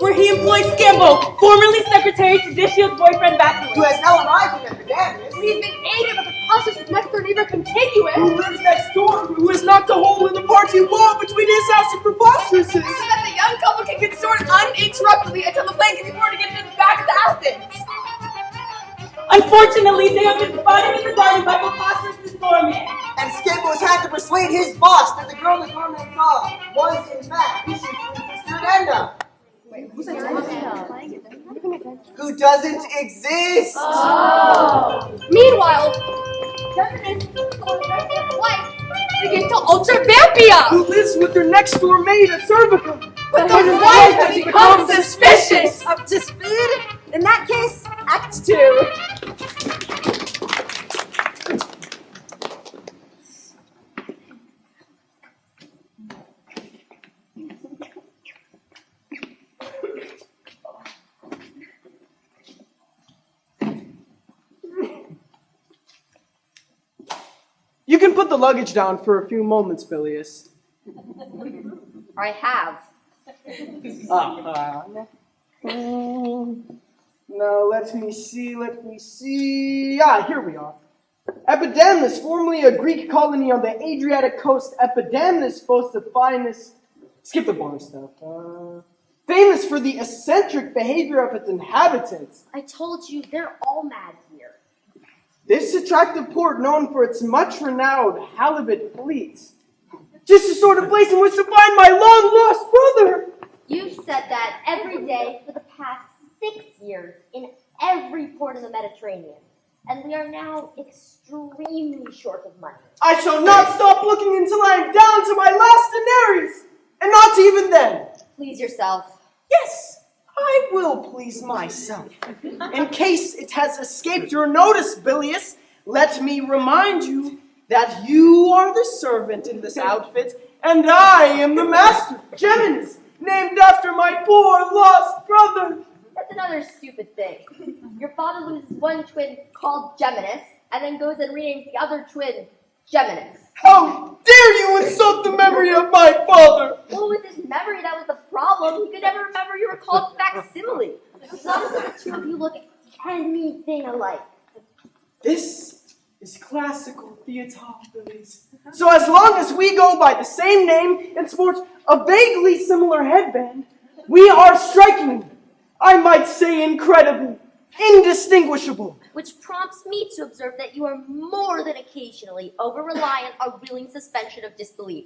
Where he employs Scambo, formerly secretary to Dishio's boyfriend Vacuous. Who has now arrived in Epidemnus. He's been aided by Preposterous' next door neighbor Contiguous. Who lives next door, who has knocked a hole in the party wall between his house and Preposterous's. So that the young couple can consort uninterruptedly until the plane can be boarded to get back to Athens. Unfortunately, they have been spotted in the garden by Preposterous' doorman. And Skippos had to persuade his boss that the girl the doorman saw was, in fact, his sister Nenda. Who doesn't exist. Oh. Meanwhile, begin to Ultra Vampia, who lives with her next door maid, a Cervica. But the wife has become suspicious. Up to speed? In that case, Act 2. You can put the luggage down for a few moments, Bilious. I have. Now, let me see. Ah, here we are. Epidamnus, formerly a Greek colony on the Adriatic coast, Epidamnus boasts the finest... Skip the boring stuff. Famous for the eccentric behavior of its inhabitants. I told you, they're all mad here. This attractive port, known for its much-renowned halibut fleet. Just the sort of place in which to find my long-lost brother. You've said that every day for the past 6 years in every port in the Mediterranean. And we are now extremely short of money. I shall not stop looking until I am down to my last denarius. And not even then. Please yourself. Yes, I will please myself. In case it has escaped your notice, Bilious, let me remind you that you are the servant in this outfit, and I am the master, Geminus, named after my poor lost brother. That's another stupid thing. Your father loses one twin called Geminus, and then goes and renames the other twin Geminus. How dare you insult the memory of my father! Well, with his memory, that was the problem. He could never remember you were called facsimile. It's not as if the two of you look anything alike. This is classical theater, Bilious. So as long as we go by the same name and sport a vaguely similar headband, we are striking, I might say incredibly, indistinguishable. Which prompts me to observe that you are more than occasionally over-reliant on willing suspension of disbelief.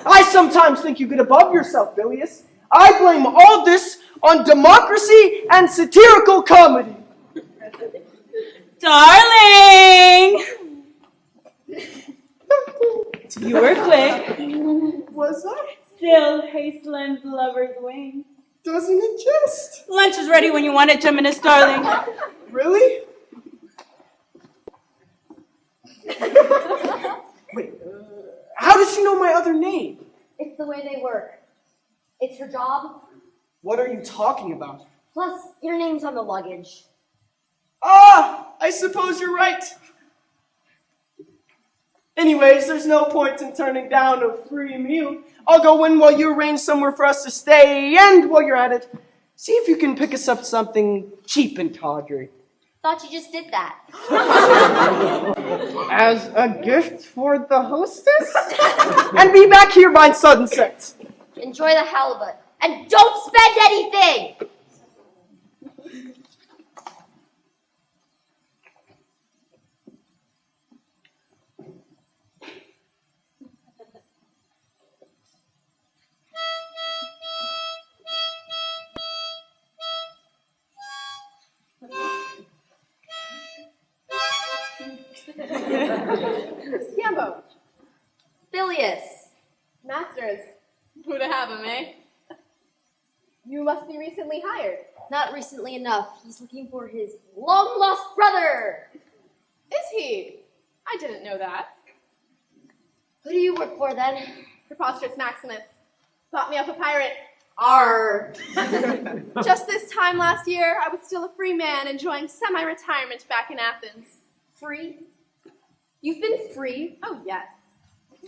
I sometimes think you get above yourself, Bilious. I blame all this on democracy and satirical comedy. Darling! You were quick. Was I? Still Hasteland's lover's wings. Doesn't it just? Lunch is ready when you want it, Geminus, darling. Really? Wait, how does she know my other name? It's the way they work. It's her job. What are you talking about? Plus, your name's on the luggage. Ah, I suppose you're right. Anyways, there's no point in turning down a free meal. I'll go in while you arrange somewhere for us to stay, and while you're at it, see if you can pick us up something cheap and tawdry. Thought you just did that. As a gift for the hostess? And be back here by sunset. Enjoy the halibut. And don't spend anything! Scambo. Phileas. Masters. Who to have him, eh? You must be recently hired. Not recently enough. He's looking for his long-lost brother. Is he? I didn't know that. Who do you work for, then? Preposterous Maximus. Thought me up a pirate. Arr. Just this time last year, I was still a free man enjoying semi-retirement back in Athens. Free? You've been free? Oh, yes.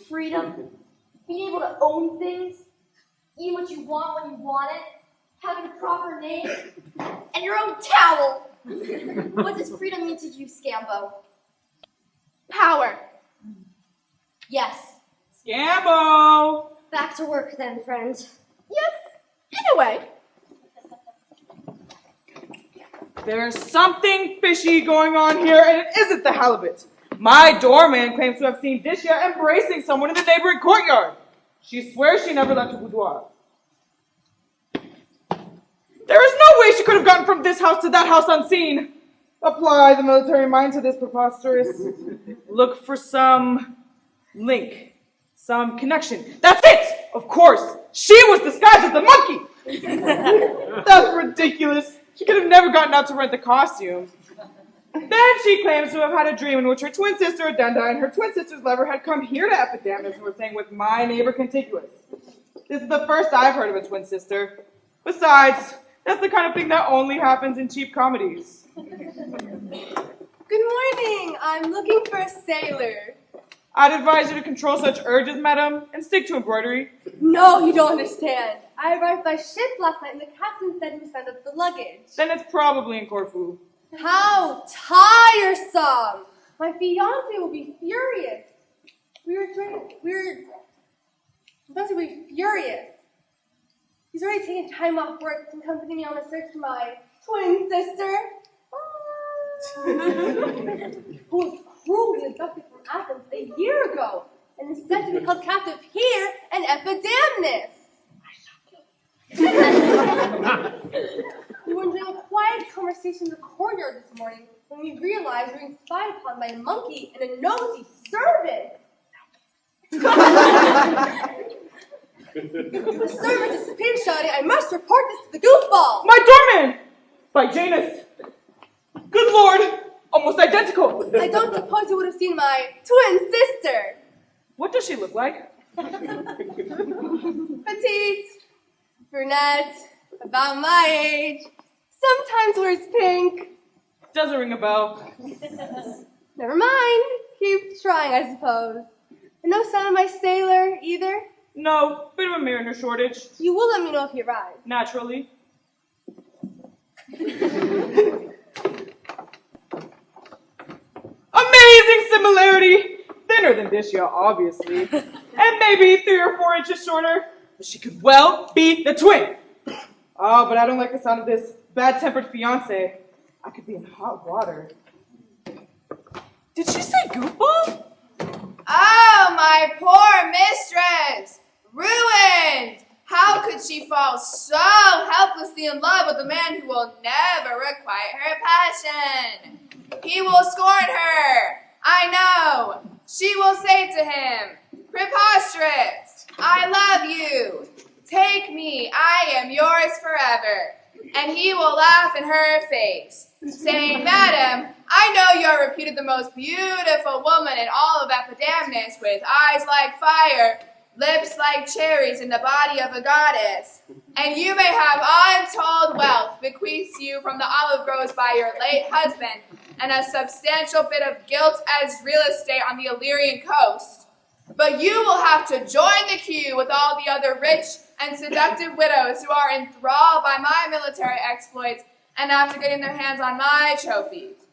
Freedom? Being able to own things? Eating what you want when you want it? Having a proper name? And your own towel? What does freedom mean to you, Scambo? Power. Yes. Scambo! Back to work then, friend. Yes, in a way. There's something fishy going on here, and it isn't the halibut. My doorman claims to have seen Dishia embracing someone in the neighboring courtyard. She swears she never left her boudoir. There is no way she could have gotten from this house to that house unseen. Apply the military mind to this preposterous. Look for some link, some connection. That's it! Of course, she was disguised as the monkey! That's ridiculous. She could have never gotten out to rent the costume. Then she claims to have had a dream in which her twin sister Adenda and her twin sister's lover had come here to Epidamnus and were staying with my neighbor Contiguous. This is the first I've heard of a twin sister. Besides, that's the kind of thing that only happens in cheap comedies. Good morning. I'm looking for a sailor. I'd advise you to control such urges, madam, and stick to embroidery. No, you don't understand. I arrived by ship last night and the captain said he would send up the luggage. Then it's probably in Corfu. How tiresome! My fiancé will be furious. We were supposed to be furious. He's already taken time off work to accompany me on a search for my twin sister. Who was cruelly abducted from Athens a year ago and is said to be held captive here in Epidamnus. We were enjoying a quiet conversation in the courtyard this morning when we realized we were being spied upon by a monkey and a nosy servant. The servant disappeared, shouting, "I must report this to the goofball!" My doorman! By Janus! Good Lord! Almost identical! I don't suppose you would have seen my twin sister. What does she look like? Petite, brunette, about my age, sometimes wears pink. Doesn't ring a bell. Never mind. Keep trying, I suppose. And no sign of my sailor, either? No, bit of a mariner shortage. You will let me know if he arrives. Naturally. Amazing similarity! Thinner than Dishia, obviously. And maybe 3 or 4 inches shorter. But she could well be the twin. Oh, but I don't like the sound of this bad-tempered fiancé. I could be in hot water. Did she say goofball? Oh, my poor mistress! Ruined! How could she fall so helplessly in love with a man who will never requite her passion? He will scorn her. I know. She will say to him, "Preposterous! I love you. Take me. I am yours forever." And he will laugh in her face, saying, "Madam, I know you are reputed the most beautiful woman in all of Epidamnus, with eyes like fire, lips like cherries, and the body of a goddess. And you may have untold wealth bequeathed to you from the olive groves by your late husband, and a substantial bit of gilt as real estate on the Illyrian coast. But you will have to join the queue with all the other rich and seductive widows who are enthralled by my military exploits and after getting their hands on my trophies.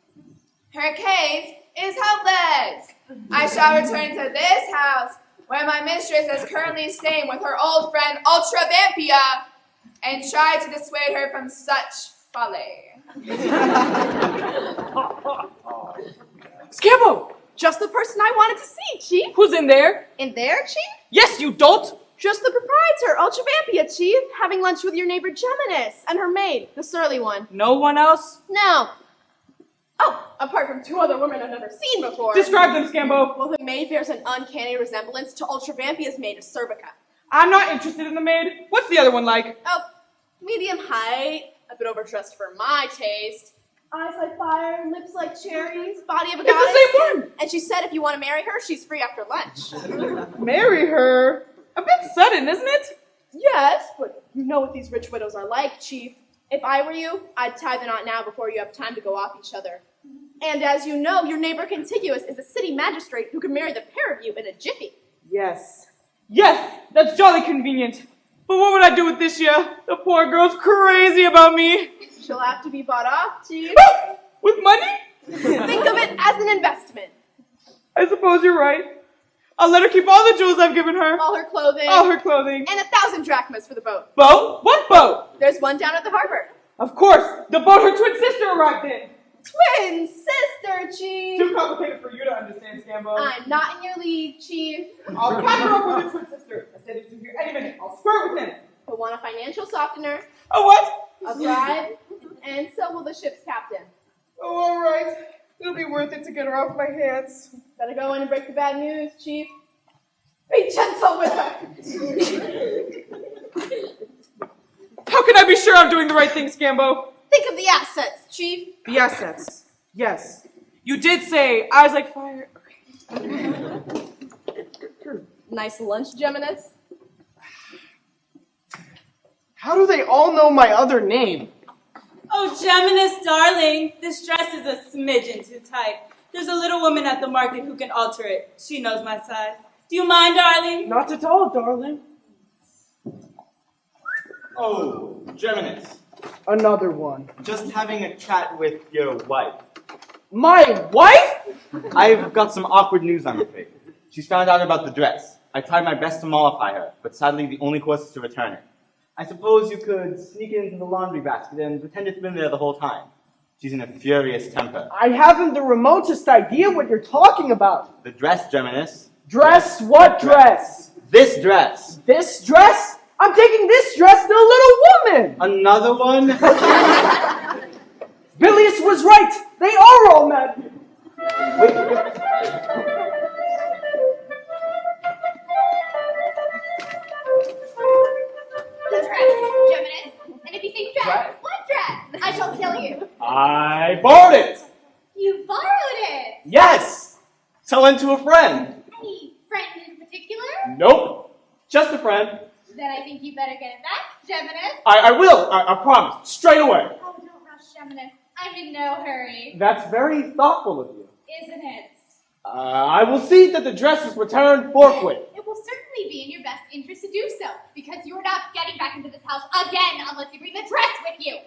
Her case is hopeless. I shall return to this house where my mistress is currently staying with her old friend Ultravampia and try to dissuade her from such folly." Scambo! Just the person I wanted to see, Chief. Who's in there? In there, Chief? Yes, you dolt! Just the proprietor, Ultravampia, Chief, having lunch with your neighbor Geminus and her maid, the surly one. No one else? No. Oh, apart from two other women I've never seen before. Describe them, Scambo. Well, the maid bears an uncanny resemblance to Ultravampia's maid Cervica. I'm not interested in the maid. What's the other one like? Oh, medium height, a bit overdressed for my taste. Eyes like fire, lips like cherries, body of a goddess. It's the same one! And she said if you want to marry her, she's free after lunch. Marry her? A bit sudden, isn't it? Yes, but you know what these rich widows are like, Chief. If I were you, I'd tie the knot now before you have time to go off each other. And as you know, your neighbor contiguous is a city magistrate who can marry the pair of you in a jiffy. Yes. Yes, that's jolly convenient. But what would I do with this year? The poor girl's crazy about me. She'll have to be bought off, Chief. With money? Think of it as an investment. I suppose you're right. I'll let her keep all the jewels I've given her. All her clothing. All her clothing. And 1,000 drachmas for the boat. Boat? What boat? There's one down at the harbor. Of course, the boat her twin sister arrived in. Twin sister, Chief. Too complicated for you to understand, Scambo. I'm not in your league, Chief. I'll pack her up with her twin sister. I said it's in here any minute. I'll squirt with him. He'll want a financial softener. A what? A bribe. And so will the ship's captain. Oh, all right. It'll be worth it to get her off my hands. Gotta go in and break the bad news, Chief. Be gentle with her. How can I be sure I'm doing the right thing, Scambo? Think of the assets, Chief. The assets. Yes. You did say eyes like fire. Nice lunch, Geminis. How do they all know my other name? Oh, Geminis, darling. This dress is a smidgen too tight. There's a little woman at the market who can alter it. She knows my size. Do you mind, darling? Not at all, darling. Oh, Geminis. Another one. Just having a chat with your wife. My wife? I've got some awkward news, I'm afraid. She's found out about the dress. I tried my best to mollify her, but sadly the only course is to return it. I suppose you could sneak it into the laundry basket and pretend it's been there the whole time. She's in a furious temper. I haven't the remotest idea what you're talking about. The dress, Geminis. Dress? What dress? This dress. This dress? I'm taking this dress to the little woman! Another one? Bilius was right! They are all mad! Wait. The dress, Geminis. And if you think dress, what dress? I shall kill you. I borrowed it. You borrowed it. Yes. To lend to a friend. Any friend in particular? Nope. Just a friend. Then I think you better get it back, Geminis. I will. I promise. Straight away. Oh, don't rush, Geminis. I'm in no hurry. That's very thoughtful of you. Isn't it? I will see that the dress is returned forthwith. It will certainly be in your best interest to do so, because you're not getting back into this house again unless you bring the dress with you.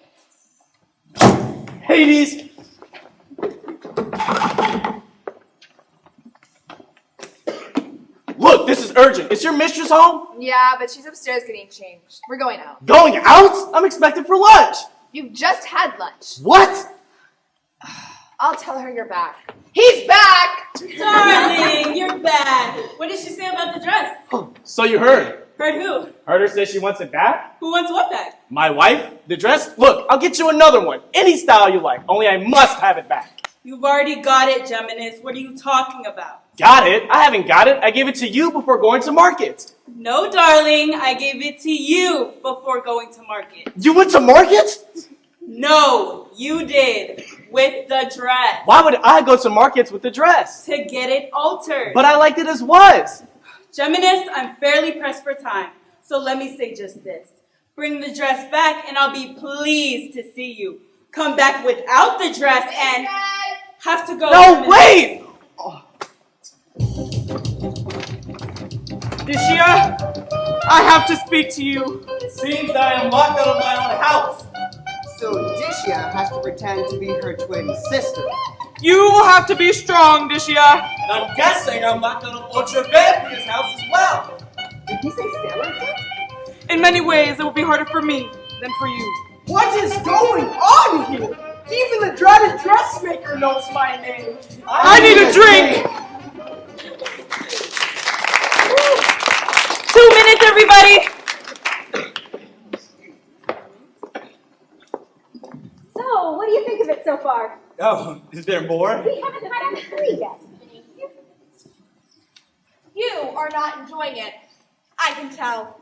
Hades! Look, this is urgent. Is your mistress home? Yeah, but she's upstairs getting changed. We're going out. Going out? I'm expected for lunch. You've just had lunch. What? I'll tell her you're back. He's back! Darling, you're back. What did she say about the dress? So you heard. Heard who? Heard her say she wants it back? Who wants what back? My wife? The dress? Look, I'll get you another one. Any style you like. Only I must have it back. You've already got it, Geminis. What are you talking about? Got it? I haven't got it. I gave it to you before going to market. No, darling. I gave it to you before going to market. You went to market? No, you did. With the dress. Why would I go to markets with the dress? To get it altered. But I liked it as was. Geminis, I'm fairly pressed for time. So let me say just this. Bring the dress back and I'll be pleased to see you. Come back without the dress and have to go. No, wait! Dishia, I have to speak to you. It seems that I am locked out of my own house. So Dishia has to pretend to be her twin sister. You will have to be strong, Dishia. And I'm guessing I'm locked out of Ultravampia's house as well. Did he say sailor? In many ways, it will be harder for me than for you. What is going on here? Even the dreaded dressmaker knows my name. I need a drink! 2 minutes, everybody! So, So, what do you think of it so far? Oh, is there more? We haven't had our three yet. You are not enjoying it. I can tell.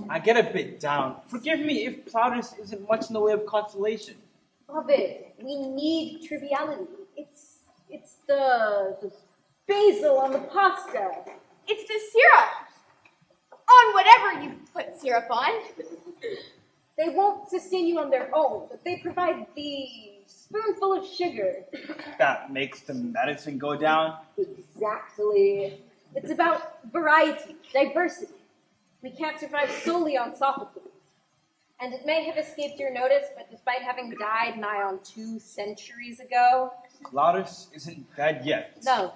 I get a bit down. Forgive me if Plautus isn't much in the way of consolation. Ovid, we need triviality. It's the basil on the pasta. It's the syrup. On whatever you put syrup on. They won't sustain you on their own, but they provide the spoonful of sugar. That makes the medicine go down. Exactly. It's about variety, diversity. We can't survive solely on Sophocles. And it may have escaped your notice, but despite having died nigh on 2 centuries ago... Plautus isn't dead yet. No,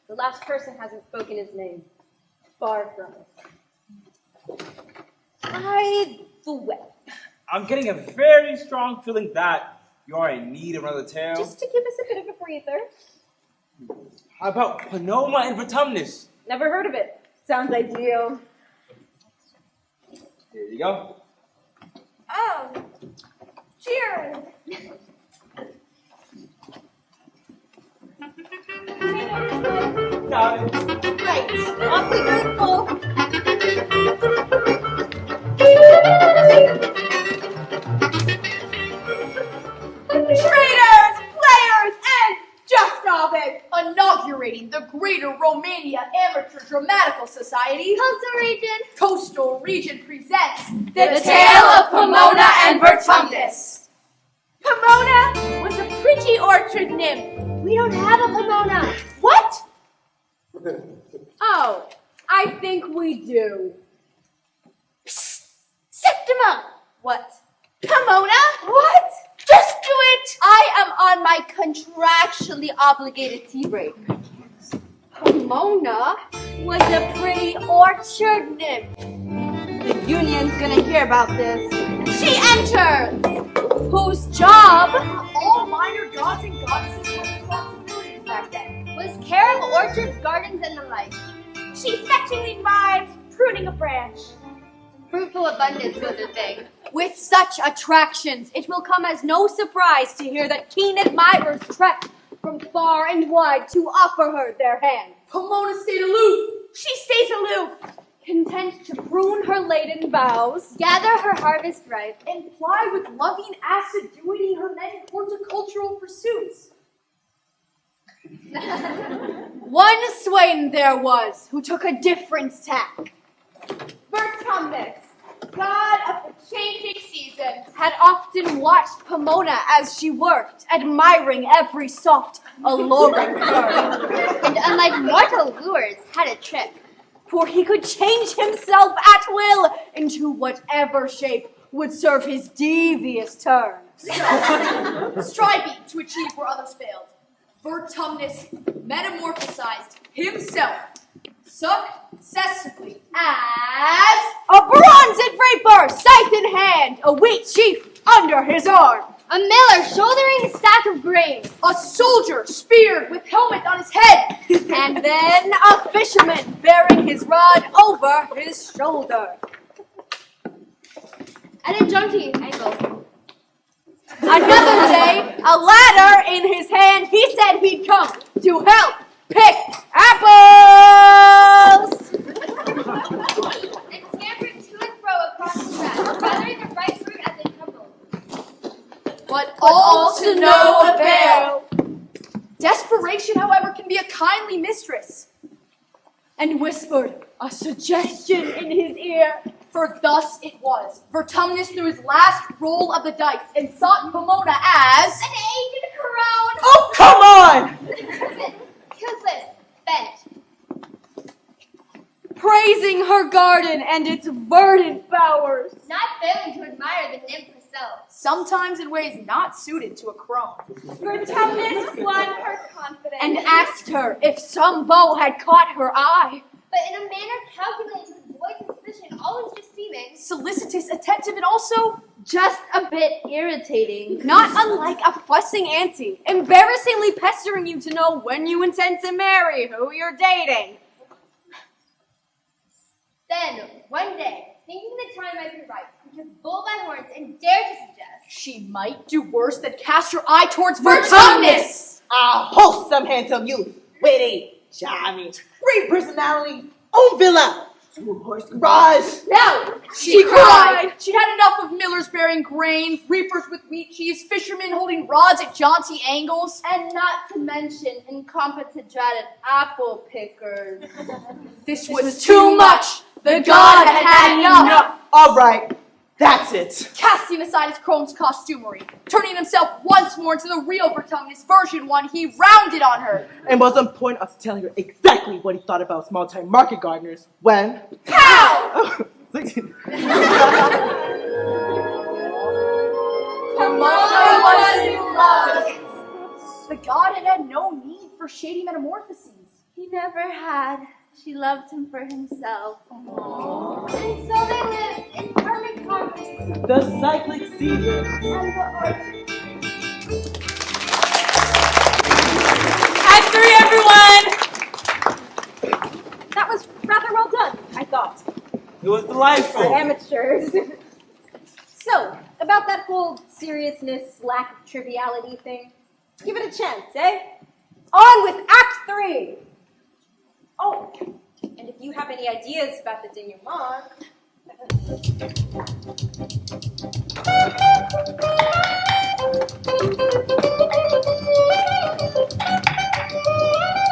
the last person hasn't spoken his name. Far from it. By the way... I'm getting a very strong feeling that you're in need of another tale. Just to give us a bit of a breather. How about Panoma and Vertumnus? Never heard of it. Sounds ideal. Here you go. Cheers. Got it. Right. Awfully grateful. Traders, players, and just all this. Inaugurating the Greater Romania Amateur Dramatical Society. Coastal Region presents The Tale of Pomona and Vertumnus. Pomona was a pretty orchard nymph. We don't have a Pomona. What? Oh, I think we do. Septima. What? Pomona? What? Just do it. I am on my contractually obligated tea break. Pomona? Was a pretty orchard nymph. The union's gonna hear about this. She enters. Whose job? All minor gods and goddesses had responsibilities back then. Was care of orchards, gardens, and the like. She fetchingly mimes pruning a branch. Fruitful abundance was her thing. With such attractions, it will come as no surprise to hear that keen admirers trek from far and wide to offer her their hand. Pomona stayed aloof. She stays aloof. Content to prune her laden boughs, Gather her harvest ripe. And ply with loving assiduity her many horticultural pursuits. one swain there was who took a different tack. Vertumnus, god of the changing seasons. Had often watched Pomona as she worked, admiring every soft, alluring curve. And unlike mortal lures, had a trick. For he could change himself at will into whatever shape would serve his devious turn. Striving to achieve where others failed, Vertumnus metamorphosized himself successively as a bronzed reaper, scythe in hand, a wheat sheaf under his arm, A miller shouldering a sack of grain. A soldier speared with helmet on his head. And then a fisherman bearing his rod over his shoulder. And a jaunty ankle. Another day, a ladder in his hand, he said he'd come to help pick apples. And scampered to and fro across the grass, gathering the ripe fruit as they tumbled. But all to no avail. Desperation, however, can be a kindly mistress. And whispered a suggestion in his ear. For thus it was. Vertumnus threw his last roll of the dice and sought Pomona as an aged crone. Oh, come on! Toothless, bent. Praising her garden and its verdant bowers. Not failing to admire the nymph herself. sometimes in ways not suited to a crone. Vertumnus won her confidence. And asked her if some beau had caught her eye. But in a manner calculated to avoid suspicion, always deceiving. Solicitous, attentive, and also just a bit irritating. Not unlike a fussing auntie, embarrassingly pestering you to know when you intend to marry, who you're dating. Then, one day, thinking the time might be right, we took bull by horns and dare to suggest. She might do worse than cast her eye towards Vertumnus! A wholesome, handsome youth. Witty, charming, great personality, own villa, 2-horse garage. No! She cried! She had enough of millers bearing grain, reapers with wheat cheese, fishermen holding rods at jaunty angles. And not to mention incompetent dratted apple pickers. This was too much! The god had had enough! All right, that's it. Casting aside his crone's costumery, turning himself once more into the real Vertumnus version 1, he rounded on her. And was on point of telling her exactly what he thought about small-time market gardeners when... Pow! Her mother was in love. The god had had no need for shady metamorphoses. He never had. She loved him for himself. And so they lived in perfect harmony. The cyclic season. And the orchard. Act 3, everyone! That was rather well done, I thought. It was delightful. For amateurs. So, about that whole seriousness, lack of triviality thing, give it a chance, eh? On with Act 3! Oh, and if you have any ideas about the denouement...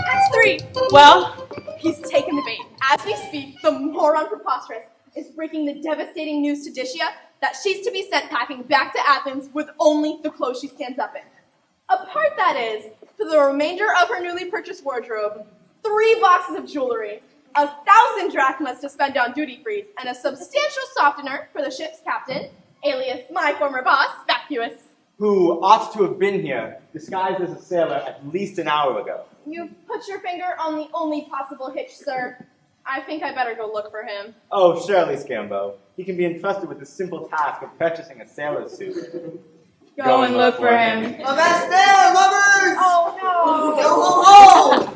Act 3. Well, he's taken the bait. As we speak, the moron Preposterous is breaking the devastating news to Dicia that she's to be sent packing back to Athens with only the clothes she stands up in. Apart, that is, for the remainder of her newly purchased wardrobe, 3 boxes of jewelry, 1,000 drachmas to spend on duty-frees, and a substantial softener for the ship's captain, alias my former boss, Vacuous. Who ought to have been here, disguised as a sailor at least an hour ago. You've put your finger on the only possible hitch, sir. I think I better go look for him. Oh, surely, Scambo. He can be entrusted with the simple task of purchasing a sailor's suit. Go and look for him. Avast there, lovers! Oh, no! Oh!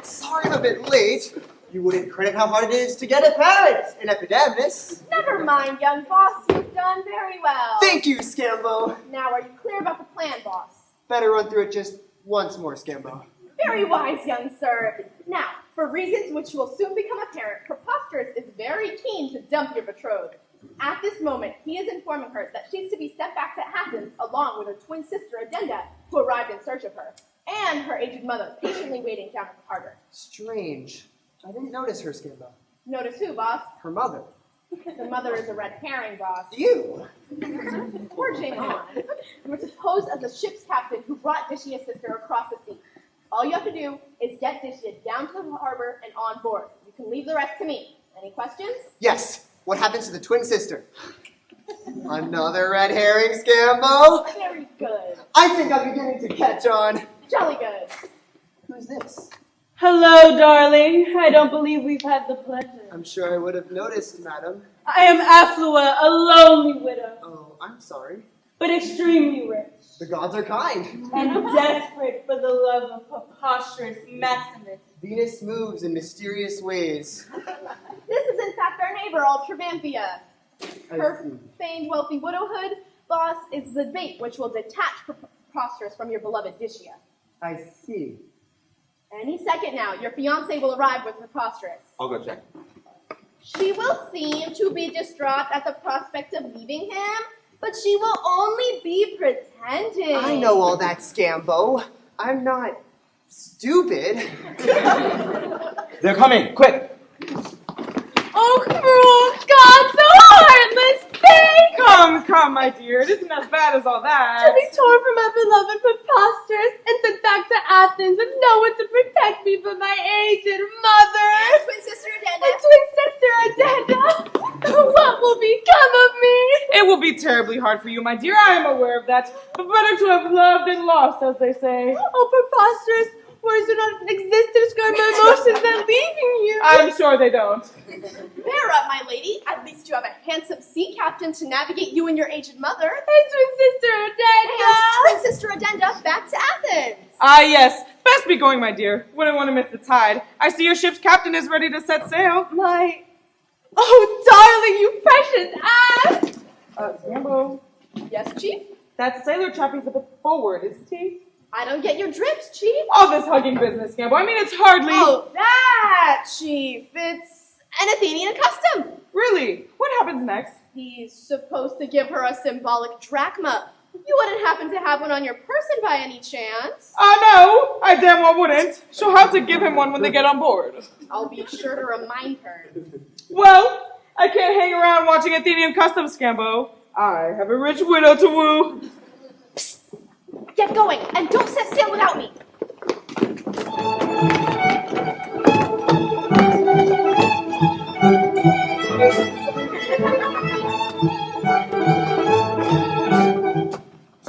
Sorry I'm a bit late. You wouldn't credit how hard it is to get a parrot in Epidamus. Never mind, young boss. You've done very well. Thank you, Scambo. Now, are you clear about the plan, boss? Better run through it just once more, Scambo. Very wise, young sir. Now, for reasons which will soon become apparent, Preposterous is very keen to dump your betrothed. At this moment, he is informing her that she's to be sent back to Athens along with her twin sister Addenda, who arrived in search of her, and her aged mother patiently waiting down at the harbor. Strange. I didn't notice her, Scambo. Notice who, boss? Her mother. The mother is a red herring, boss. You! Forging on. You were supposed as the ship's captain who brought Dicia's sister across the sea. All you have to do is get Dicia down to the harbor and on board. You can leave the rest to me. Any questions? Yes. What happens to the twin sister? Another red herring, Scambo? Very good. I think I'm beginning to catch on. Jolly good. Who's this? Hello, darling. I don't believe we've had the pleasure. I'm sure I would have noticed, madam. I am Afflua, a lonely widow, Oh, I'm sorry. but extremely rich, The gods are kind. and desperate for the love of Preposterous Maximus. Venus moves in mysterious ways. This is in fact our neighbor, Ultravampia. Her feigned wealthy widowhood, boss, is the bait which will detach Preposterous from your beloved Dicia. I see. Any second now, your fiancé will arrive with Preposterous. I'll go check. She will seem to be distraught at the prospect of leaving him, but she will only be pretending. I know all that, Scambo. I'm not stupid. They're coming, quick! Oh, cruel God, so heartless, babe! Come, my dear, it isn't as bad as all that. To be torn from my beloved Preposterous and sent back to Athens with no one to protect me but my aged mother. And twin sister Addenda. And twin sister Addenda. What will become of me? It will be terribly hard for you, my dear, I am aware of that. But better to have loved and lost, as they say. Oh, Preposterous. Words do not exist to describe my emotions than leaving you. I'm sure they don't. Bear up, my lady. At least you have a handsome sea captain to navigate you and your aged mother. And twin sister Addenda. And twin sister Addenda back to Athens. Ah, yes. Best be going, my dear. Wouldn't want to miss the tide. I see your ship's captain is ready to set sail. Oh, darling, you precious ass! Sambo. Yes, Chief? That sailor chap is a bit forward, isn't he? I don't get your drift, Chief. All this hugging business, Sambo. I mean, it's hardly... Oh, that, Chief. It's an Athenian custom. Really? What happens next? He's supposed to give her a symbolic drachma. You wouldn't happen to have one on your person by any chance? No, I damn well wouldn't. She'll have to give him one when they get on board. I'll be sure to remind her. Well, I can't hang around watching Athenian customs, Scambo. I have a rich widow to woo. Psst. Get going, and don't set sail without me.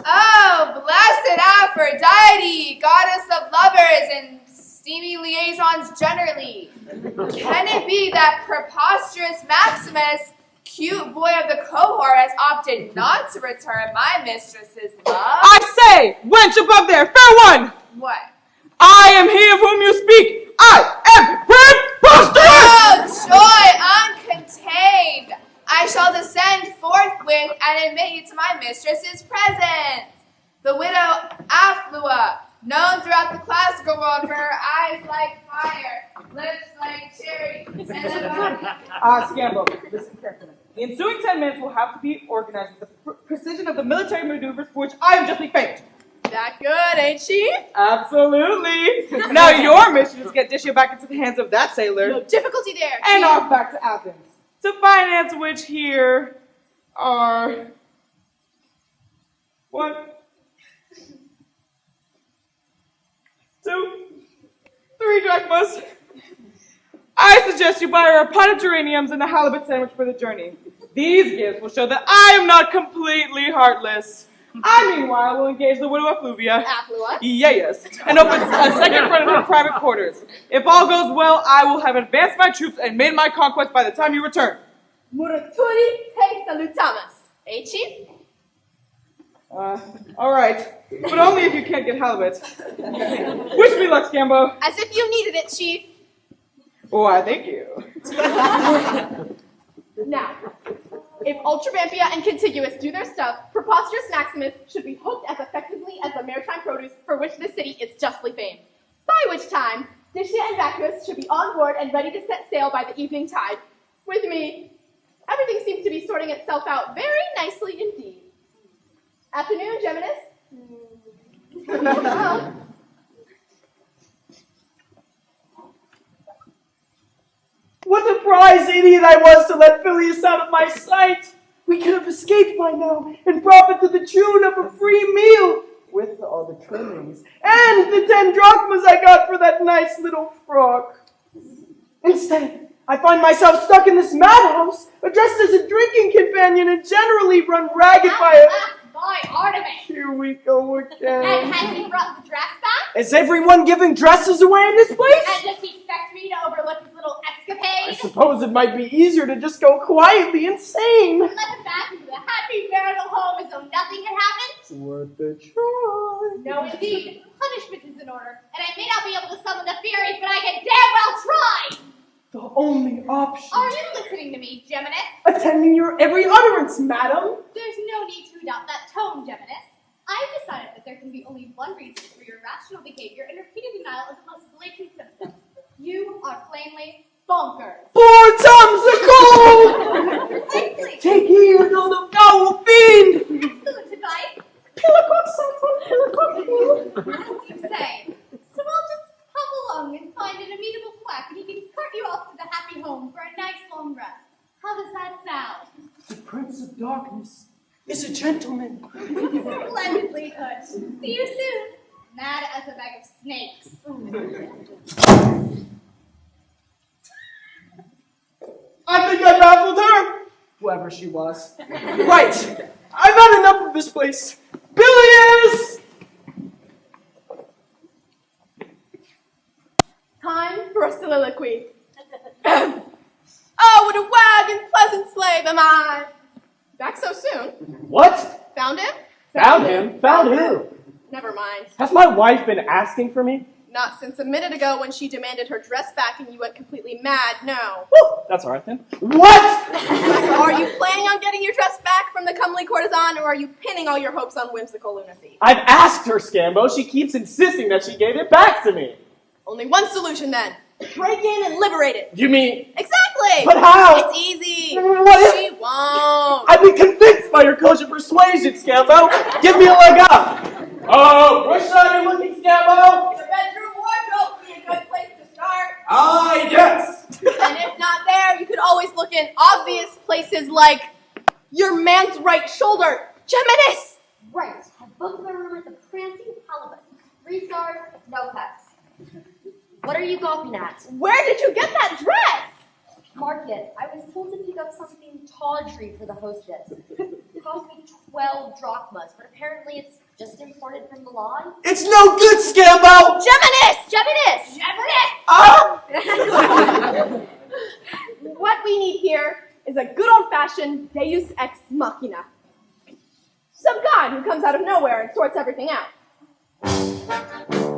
Oh, blessed Aphrodite, goddess of lovers and steamy liaisons generally. Can it be that preposterous Maximus, cute boy of the cohort, has opted not to return my mistress's love? I say, wench above there, fair one! What? I am he of whom you speak. I am preposterous! Oh, joy uncontained! I shall descend forthwith and admit you to my mistress's presence. The widow Afflua, known throughout the classical world for her eyes like fire, lips like cherries, and a body. Scambo, listen carefully. The ensuing 10 minutes will have to be organized with the precision of the military maneuvers for which I am justly famed. That good, ain't she? Absolutely. Now your mission is to get Dicia back into the hands of that sailor. No difficulty there. And off back to Athens. To finance which here are 1, 2, 3 drachmas. I suggest you buy her a pot of geraniums and a halibut sandwich for the journey. These gifts will show that I am not completely heartless. I, meanwhile, will engage the widow Affluvia. Afflua? Yes, and open a second front of her private quarters. If all goes well, I will have advanced my troops and made my conquest by the time you return. Muraturi te salutamus. Eh, Chief? All right, but only if you can't get halibut. Wish me luck, Scambo. As if you needed it, Chief. Why, thank you. Now, if Ultravampia and Contiguous do their stuff, Preposterous Maximus should be hooked as effectively as the maritime produce for which this city is justly famed. By which time, Dicia and Vacuus should be on board and ready to set sail by the evening tide. With me, everything seems to be sorting itself out very nicely indeed. Afternoon, Geminus. Well, what a prize idiot I was to let Phileas out of my sight! We could have escaped by now and profited to the tune of a free meal with all the trimmings and the 10 drachmas I got for that nice little frock. Instead, I find myself stuck in this madhouse, addressed as a drinking companion and generally run ragged by Artemis. Here we go again. And has he brought the dress back? Is everyone giving dresses away in this place? And does he expect me to overlook his little escapade? I suppose it might be easier to just go quietly insane. Let him back into the happy marital home as though nothing had happened? It's worth a try. No, indeed. Punishment is in order, and I may not be able to summon the Furies, but I can damn well try! The only option. Are you listening to me, Geminus? Attending your every utterance, madam. There's no need to adopt that tone, Geminus. I've decided that there can be only one reason for your irrational behavior and repeated denial of the most blatant symptoms. You are plainly bonkers. 4 times the cold! Precisely. Take heed of the foul fiend! Excellent advice. Pillicock, pillicock. As you say. So I'll just hop along and find an amenable quack, and he can cart you off to the happy home for a nice long rest. How does that sound? The Prince of Darkness is a gentleman. Splendidly put. See you soon. Mad as a bag of snakes. I think I baffled her. Whoever she was. Right. I've had enough of this place. Bilious! Time for a soliloquy. Oh, what a wag and pleasant slave am I! Back so soon. What? Found him? Found him? Found who? Never mind. Has my wife been asking for me? Not since a minute ago when she demanded her dress back and you went completely mad, no. That's alright then. What? Are you planning on getting your dress back from the comely courtesan, or are you pinning all your hopes on whimsical lunacy? I've asked her, Scambo. She keeps insisting that she gave it back to me. Only one solution then. Break in and liberate it. You mean... Exactly! But how? It's easy. What if... She won't. I've been convinced by your cogent persuasion, Scambo. Give me a leg up. Oh, where should I be looking, Scambo? The bedroom wardrobe would be a good place to start. Ah, yes. And if not there, you could always look in obvious places like your man's right shoulder. Geminis! Right. Have both of my room at the Prancing Halibut. 3 stars, no pets. What are you gawping at? Where did you get that dress? Market. I was told to pick up something tawdry for the hostess. It cost me 12 drachmas, but apparently it's just imported from Milan. It's no good, Scambo! Geminis! Geminis! Geminis! What we need here is a good old-fashioned deus ex machina. Some god who comes out of nowhere and sorts everything out.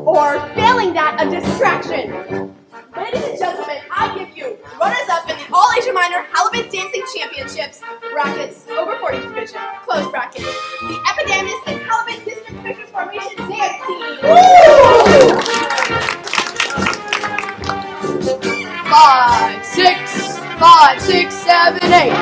Or, failing that, a distraction. Ladies and gentlemen, I give you runners-up in the All-Asia Minor Halibut Dancing Championships, brackets, over 40 division, close brackets, the Epidamis and Halibut District Fishers Formation Dance Team. 5, 6, 5, 6, 7, 8.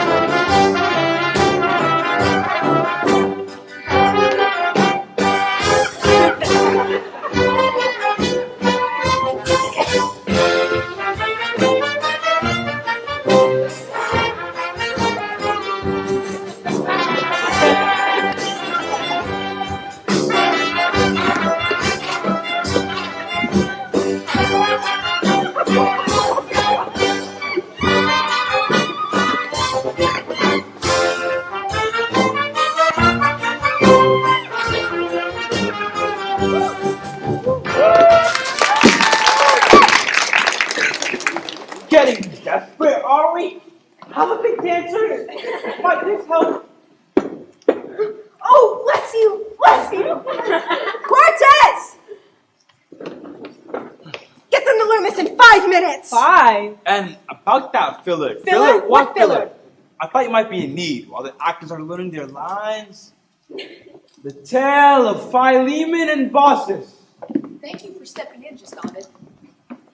Getting desperate, are we? Halibut dancers? Might this help? Oh, bless you! Bless you! Cortez! Get them to Loomis in 5 minutes! 5? And about that filler. Filler? What filler? I thought you might be in need while the actors are learning their lines. The tale of Philemon and Baucis. Thank you for stepping in, just Ovid.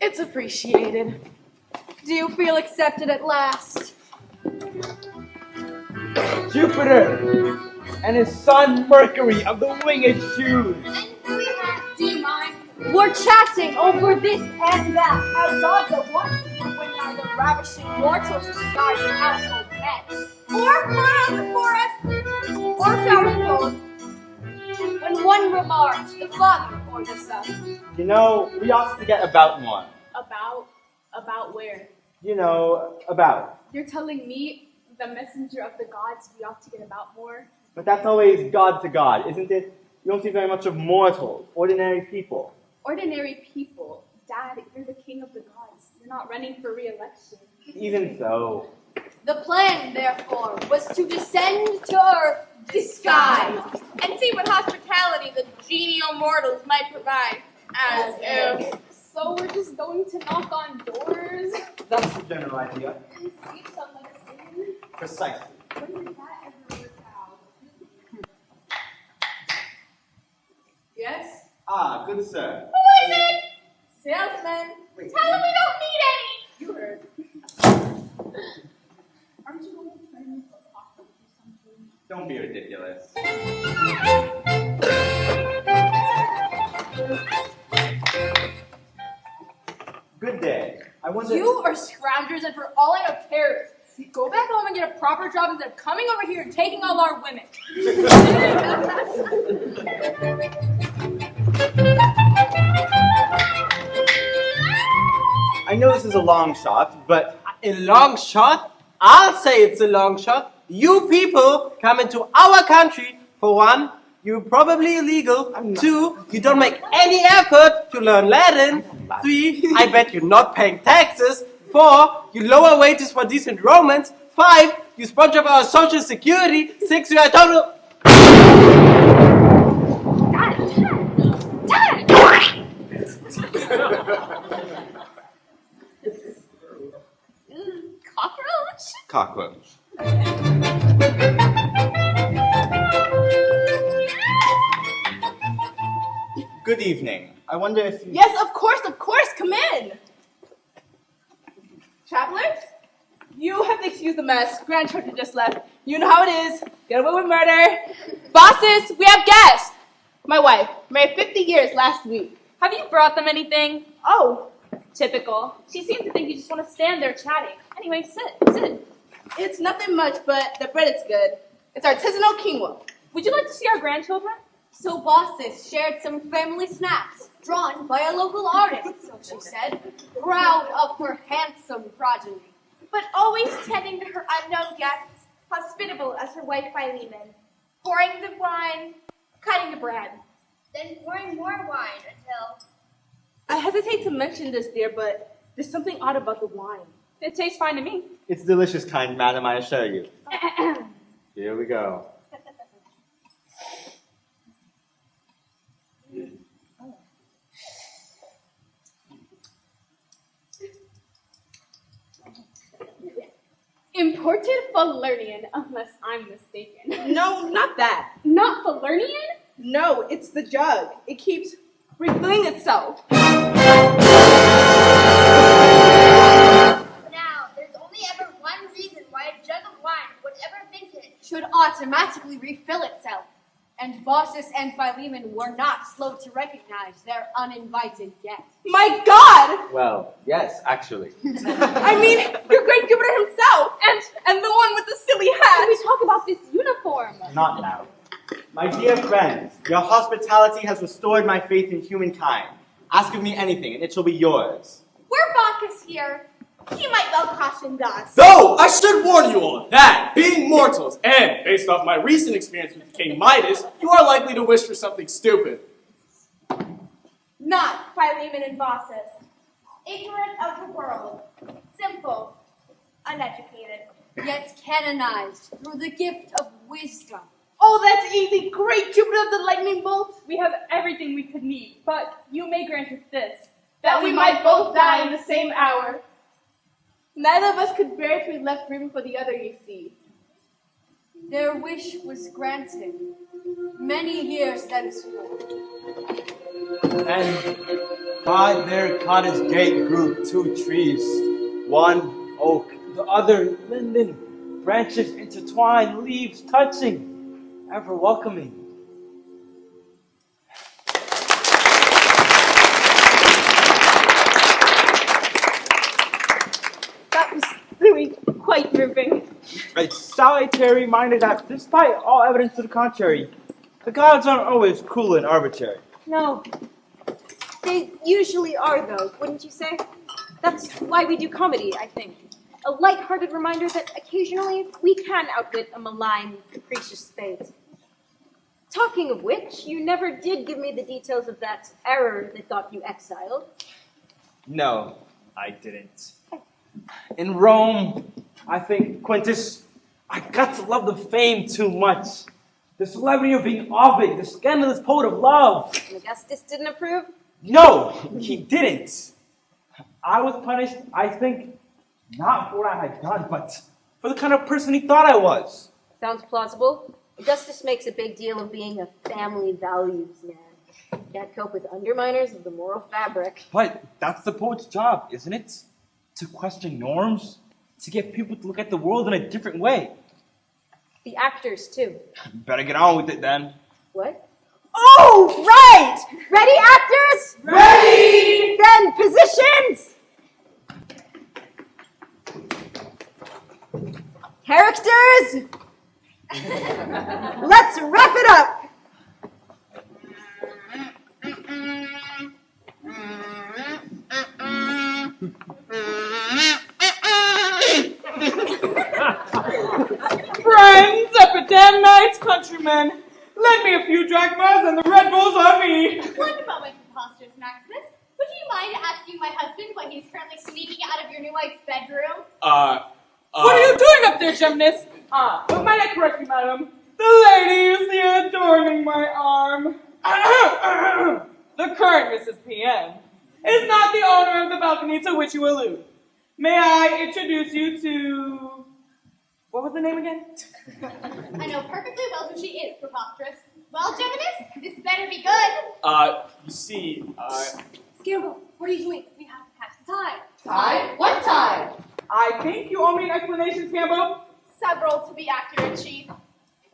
It's appreciated. Do you feel accepted at last? Jupiter and his son Mercury of the winged shoes. Do you mind? We're chatting over this and that, as gods at once, when neither ravishing mortals regard their household pets, Or fly on the forest! or flowering gold. When one remarked, the father or the son. You know, we ought to get about more. About where? You know, about. You're telling me, the messenger of the gods, we ought to get about more? But that's always God to God, isn't it? You don't see very much of mortals, ordinary people. Ordinary people. Dad, you're the king of the gods. You're not running for re-election. Even so. The plan, therefore, was to descend to earth disguised. And see what hospitality the genial mortals might provide. As if. So we're just going to knock on doors? That's the general idea. And seek some medicine? Precisely. When did that ever work out? Yes? Ah, good sir. Who is it? Salesman. Tell him we don't need any! You heard. Aren't you going to play me for coffee or something? Don't be ridiculous. Good day. I wonder. You are scroungers, and for all I know, terrorists. Go back home and get a proper job instead of coming over here and taking all our women. I know this is a long shot, but A long shot? I'll say it's a long shot. You people come into our country. For one, you're probably illegal. 2, you don't make any effort to learn Latin. 3, I bet you're not paying taxes. 4, you lower wages for decent Romans. 5, you sponge up our social security. 6, you are total... Cockroach? Cockroach. Good evening. I wonder if you... Yes, of course, come in. Travelers, you have to excuse the mess. Grandchildren just left. You know how it is. Get away with murder. Bosses, we have guests. My wife, married 50 years last week. Have you brought them anything? Oh, typical. She seems to think you just want to stand there chatting. Anyway, sit. It's nothing much, but the bread is good. It's artisanal quinoa. Would you like to see our grandchildren? So bosses shared some family snacks, drawn by a local artist, so she said, proud of her handsome progeny. But always tending to her unknown guests, hospitable as her wife Philemon, pouring the wine, cutting the bread. Then pouring more wine until... I hesitate to mention this, dear, but there's something odd about the wine. It tastes fine to me. It's delicious, kind madam, I assure you. Here we go. Imported Falernian, unless I'm mistaken. No, not that. Not Falernian? No, it's the jug. It keeps refilling itself. Now, there's only ever one reason why a jug of wine, whatever vintage, Should automatically refill itself. And Baucis and Philemon were not slow to recognize their uninvited guest. My God! Well, yes, actually. I mean, your great Jupiter himself, and the one with the silly hat. We talk about this uniform. Not now. My dear friends, your hospitality has restored my faith in humankind. Ask of me anything, and it shall be yours. We're Bacchus here. He might well caution us. Though I should warn you all that, being mortals, and based off my recent experience with King Midas, you are likely to wish for something stupid. Not Philemon and Baucis. Ignorant of the world. Simple. Uneducated. Yet canonized through the gift of wisdom. Oh, that's easy. Great Jupiter of the lightning bolt. We have everything we could need, but you may grant us this. That we might both die in the same hour. Neither of us could bear to be left room for the other, you see. Their wish was granted many years thenceforth. And by their cottage gate grew 2 trees, one oak, the other linden, branches intertwined, leaves touching, ever welcoming. That was really quite moving. A solitary reminder that despite all evidence to the contrary, the gods aren't always cruel and arbitrary. No. They usually are, though, wouldn't you say? That's why we do comedy, I think. A light-hearted reminder that occasionally we can outwit a malign, capricious fate. Talking of which, you never did give me the details of that error that got you exiled. No, I didn't. In Rome, I think, Quintus, I got to love the fame too much. The celebrity of being Ovid, the scandalous poet of love. And Augustus didn't approve? No, he didn't. I was punished, I think, not for what I had done, but for the kind of person he thought I was. Sounds plausible. Augustus makes a big deal of being a family values man. Can't cope with underminers of the moral fabric. But that's the poet's job, isn't it? To question norms, to get people to look at the world in a different way. The actors, too. Better get on with it then. What? Oh, right! Ready, actors? Ready! Then, positions! Characters! Let's wrap it up! Friends, epidemics, countrymen, lend me a few drachmas and the Red Bull's on me. One moment, preposterous Maximus. Would you mind asking my husband why he's currently sneaking out of your new wife's bedroom? What are you doing up there, Gymnast? But might I correct you, madam? The lady you see adorning my arm. The current Mrs. P.M. is not the owner of the balcony to which you allude. May I introduce you to... What was the name again? I know perfectly well who she is, Preposterous. Well, Geminis, this better be good. You see, Scamble, what are you doing? We have to catch the tide. Tide? What tide? I think you owe me an explanation, Scambo. Several, to be accurate, Chief.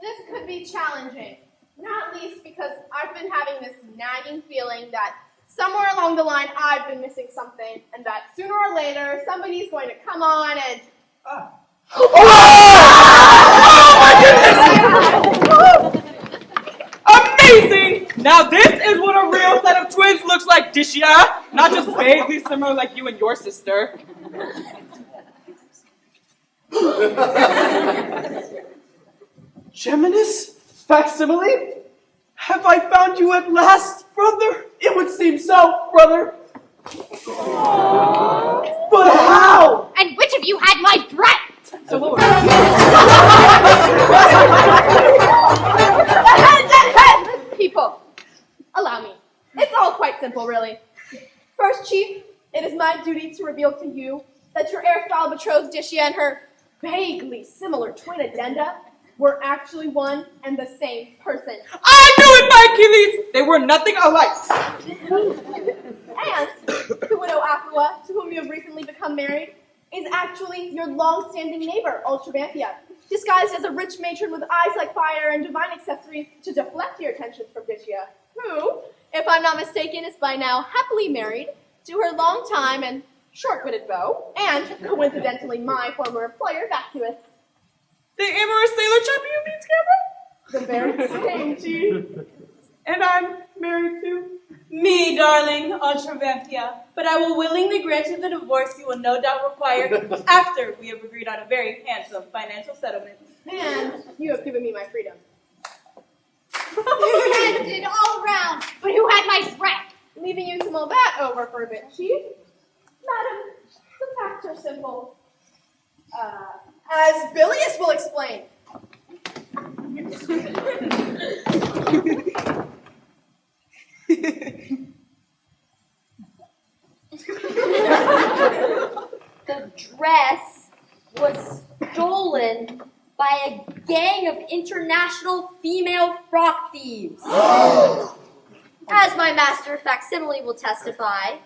This could be challenging, not least because I've been having this nagging feeling that somewhere along the line I've been missing something, and that sooner or later somebody's going to come on and... Amazing! Now this is what a real set of twins looks like, Dishia. Not just vaguely similar like you and your sister. Geminis? Facsimile? Have I found you at last, brother? It would seem so, brother. But how? And which of you had my breath? So Lord. People, allow me. It's all quite simple, really. First, Chief, it is my duty to reveal to you that your erstwhile betrothed Dishia and her vaguely similar twin addenda were actually one and the same person. I knew it, my Achilles! They were nothing alike. And the widow Aquila, to whom you have recently become married, is actually your long-standing neighbor, Ultravanthia, disguised as a rich matron with eyes like fire and divine accessories to deflect your attention from Dishia, who, if I'm not mistaken, is by now happily married to her long-time and short-witted beau, and coincidentally my former employer, Vacuous. The amorous sailor chap you mean, Scambo? The very same, Chief. And I'm married to... Me, darling, Ultravanthia. But I will willingly grant you the divorce you will no doubt require after we have agreed on a very handsome financial settlement. And you have given me my freedom. Ended all round, but who had my breath? Leaving you to mull that over for a bit, Chief. Madam, the facts are simple. As Bilius will explain. The dress was stolen by a gang of international female frock thieves. As my master Facsimile will testify.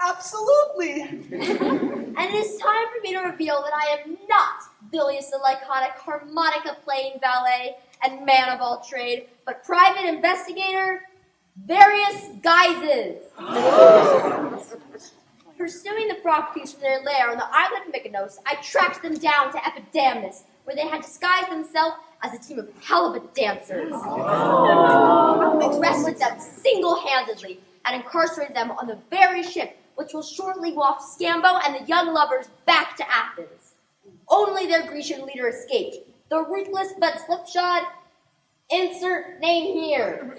Absolutely. And it is time for me to reveal that I am not Bilius the Lyconic, harmonica playing valet, and man of all trade, but private investigator, Various Guises. Pursuing the frock thieves from their lair on the island of Mykonos, I tracked them down to Epidamnus, where they had disguised themselves as a team of halibut dancers. I arrested them single-handedly and incarcerated them on the very ship which will shortly waft Scambo and the young lovers back to Athens. Only their Grecian leader escaped, the ruthless but slipshod, insert name here.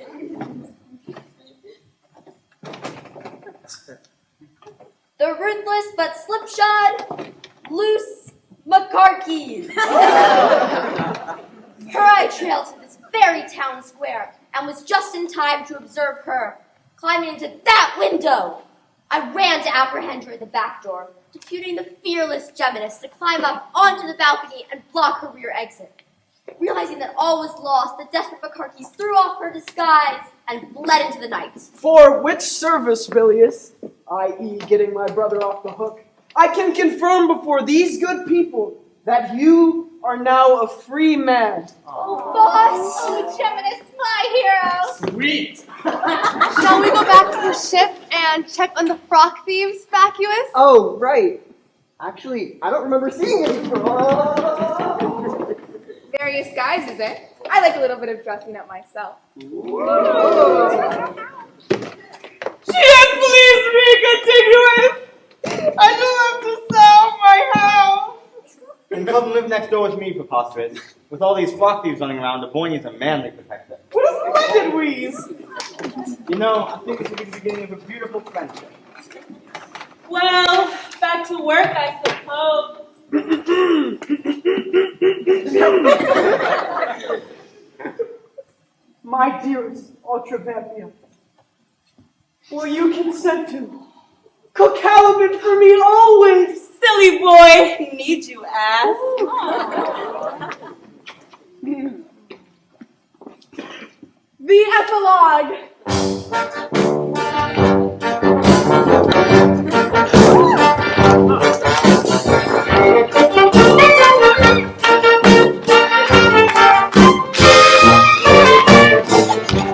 The ruthless but slipshod, loose Macarkes. Her I trailed to this very town square and was just in time to observe her climbing into that window. I ran to apprehend her at the back door, deputing the fearless Geminis to climb up onto the balcony and block her rear exit. Realizing that all was lost, the desperate Macarkes threw off her disguise and fled into the night. For which service, Bilius, i.e. getting my brother off the hook, I can confirm before these good people that you are now a free man. Oh, boss! Oh, Geminis, my hero! Sweet! Shall we go back to the ship and check on the frock thieves, Vacuous? Oh, right. Actually, I don't remember seeing any. Various guises, eh? I like a little bit of dressing up myself. She has pleased me continuous. I don't have to sell my house. And come live next door with me, Preposterous. With all these flock thieves running around, the boy needs a manly protector. What a splendid wheeze! You know, I think this will be the beginning of a beautiful friendship. Well, back to work, I suppose. My dearest Ultravanthia, will you consent to cook halibut for me always? Silly boy, need you ask? The epilogue.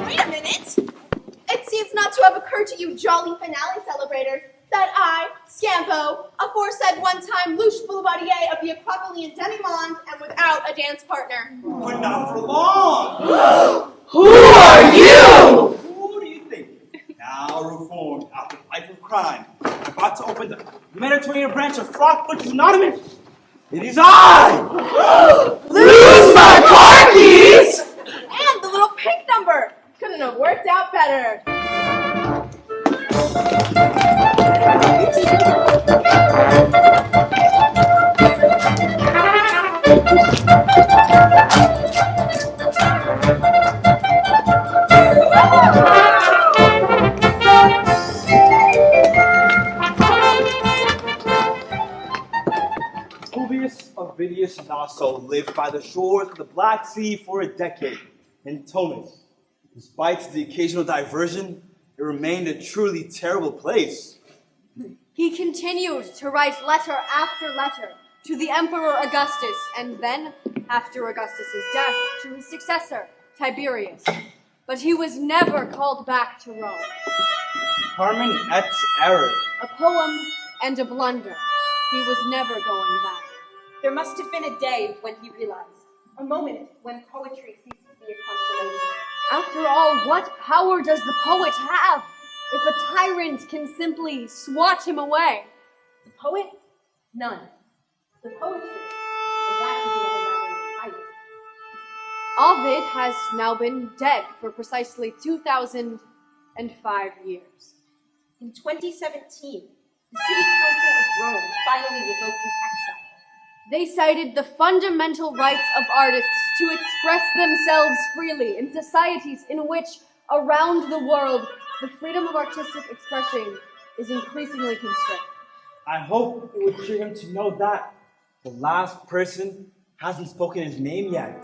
Wait a minute! It seems not to have occurred to you jolly finale celebrators that I, Scampo, aforesaid one-time louche boulevardier of the Acropolian demi-monde, am without a dance partner. But not for long. Who are you? Who do you think? Now reformed after a life of crime, about to open the Mediterranean branch of Frogfoot Anonymous. It is I! Lose my car keys! And the little pink number. Couldn't have worked out better. Publius Ovidius Naso lived by the shores of the Black Sea for a decade in Tomis. Despite the occasional diversion, it remained a truly terrible place. He continued to write letter after letter to the Emperor Augustus, and then, after Augustus's death, to his successor, Tiberius. But he was never called back to Rome. Carmen et error. A poem and a blunder. He was never going back. There must have been a day when he realized, a moment when poetry ceased to be a consolation. After all, what power does the poet have if a tyrant can simply swat him away? The poet? None. The poetry, and that is another matter entirely. Ovid has now been dead for precisely 2,005 years. In 2017, the City Council of Rome finally revoked his exile. They cited the fundamental rights of artists to express themselves freely in societies in which, around the world, the freedom of artistic expression is increasingly constrained. I hope it would cheer him to know that the last person hasn't spoken his name yet.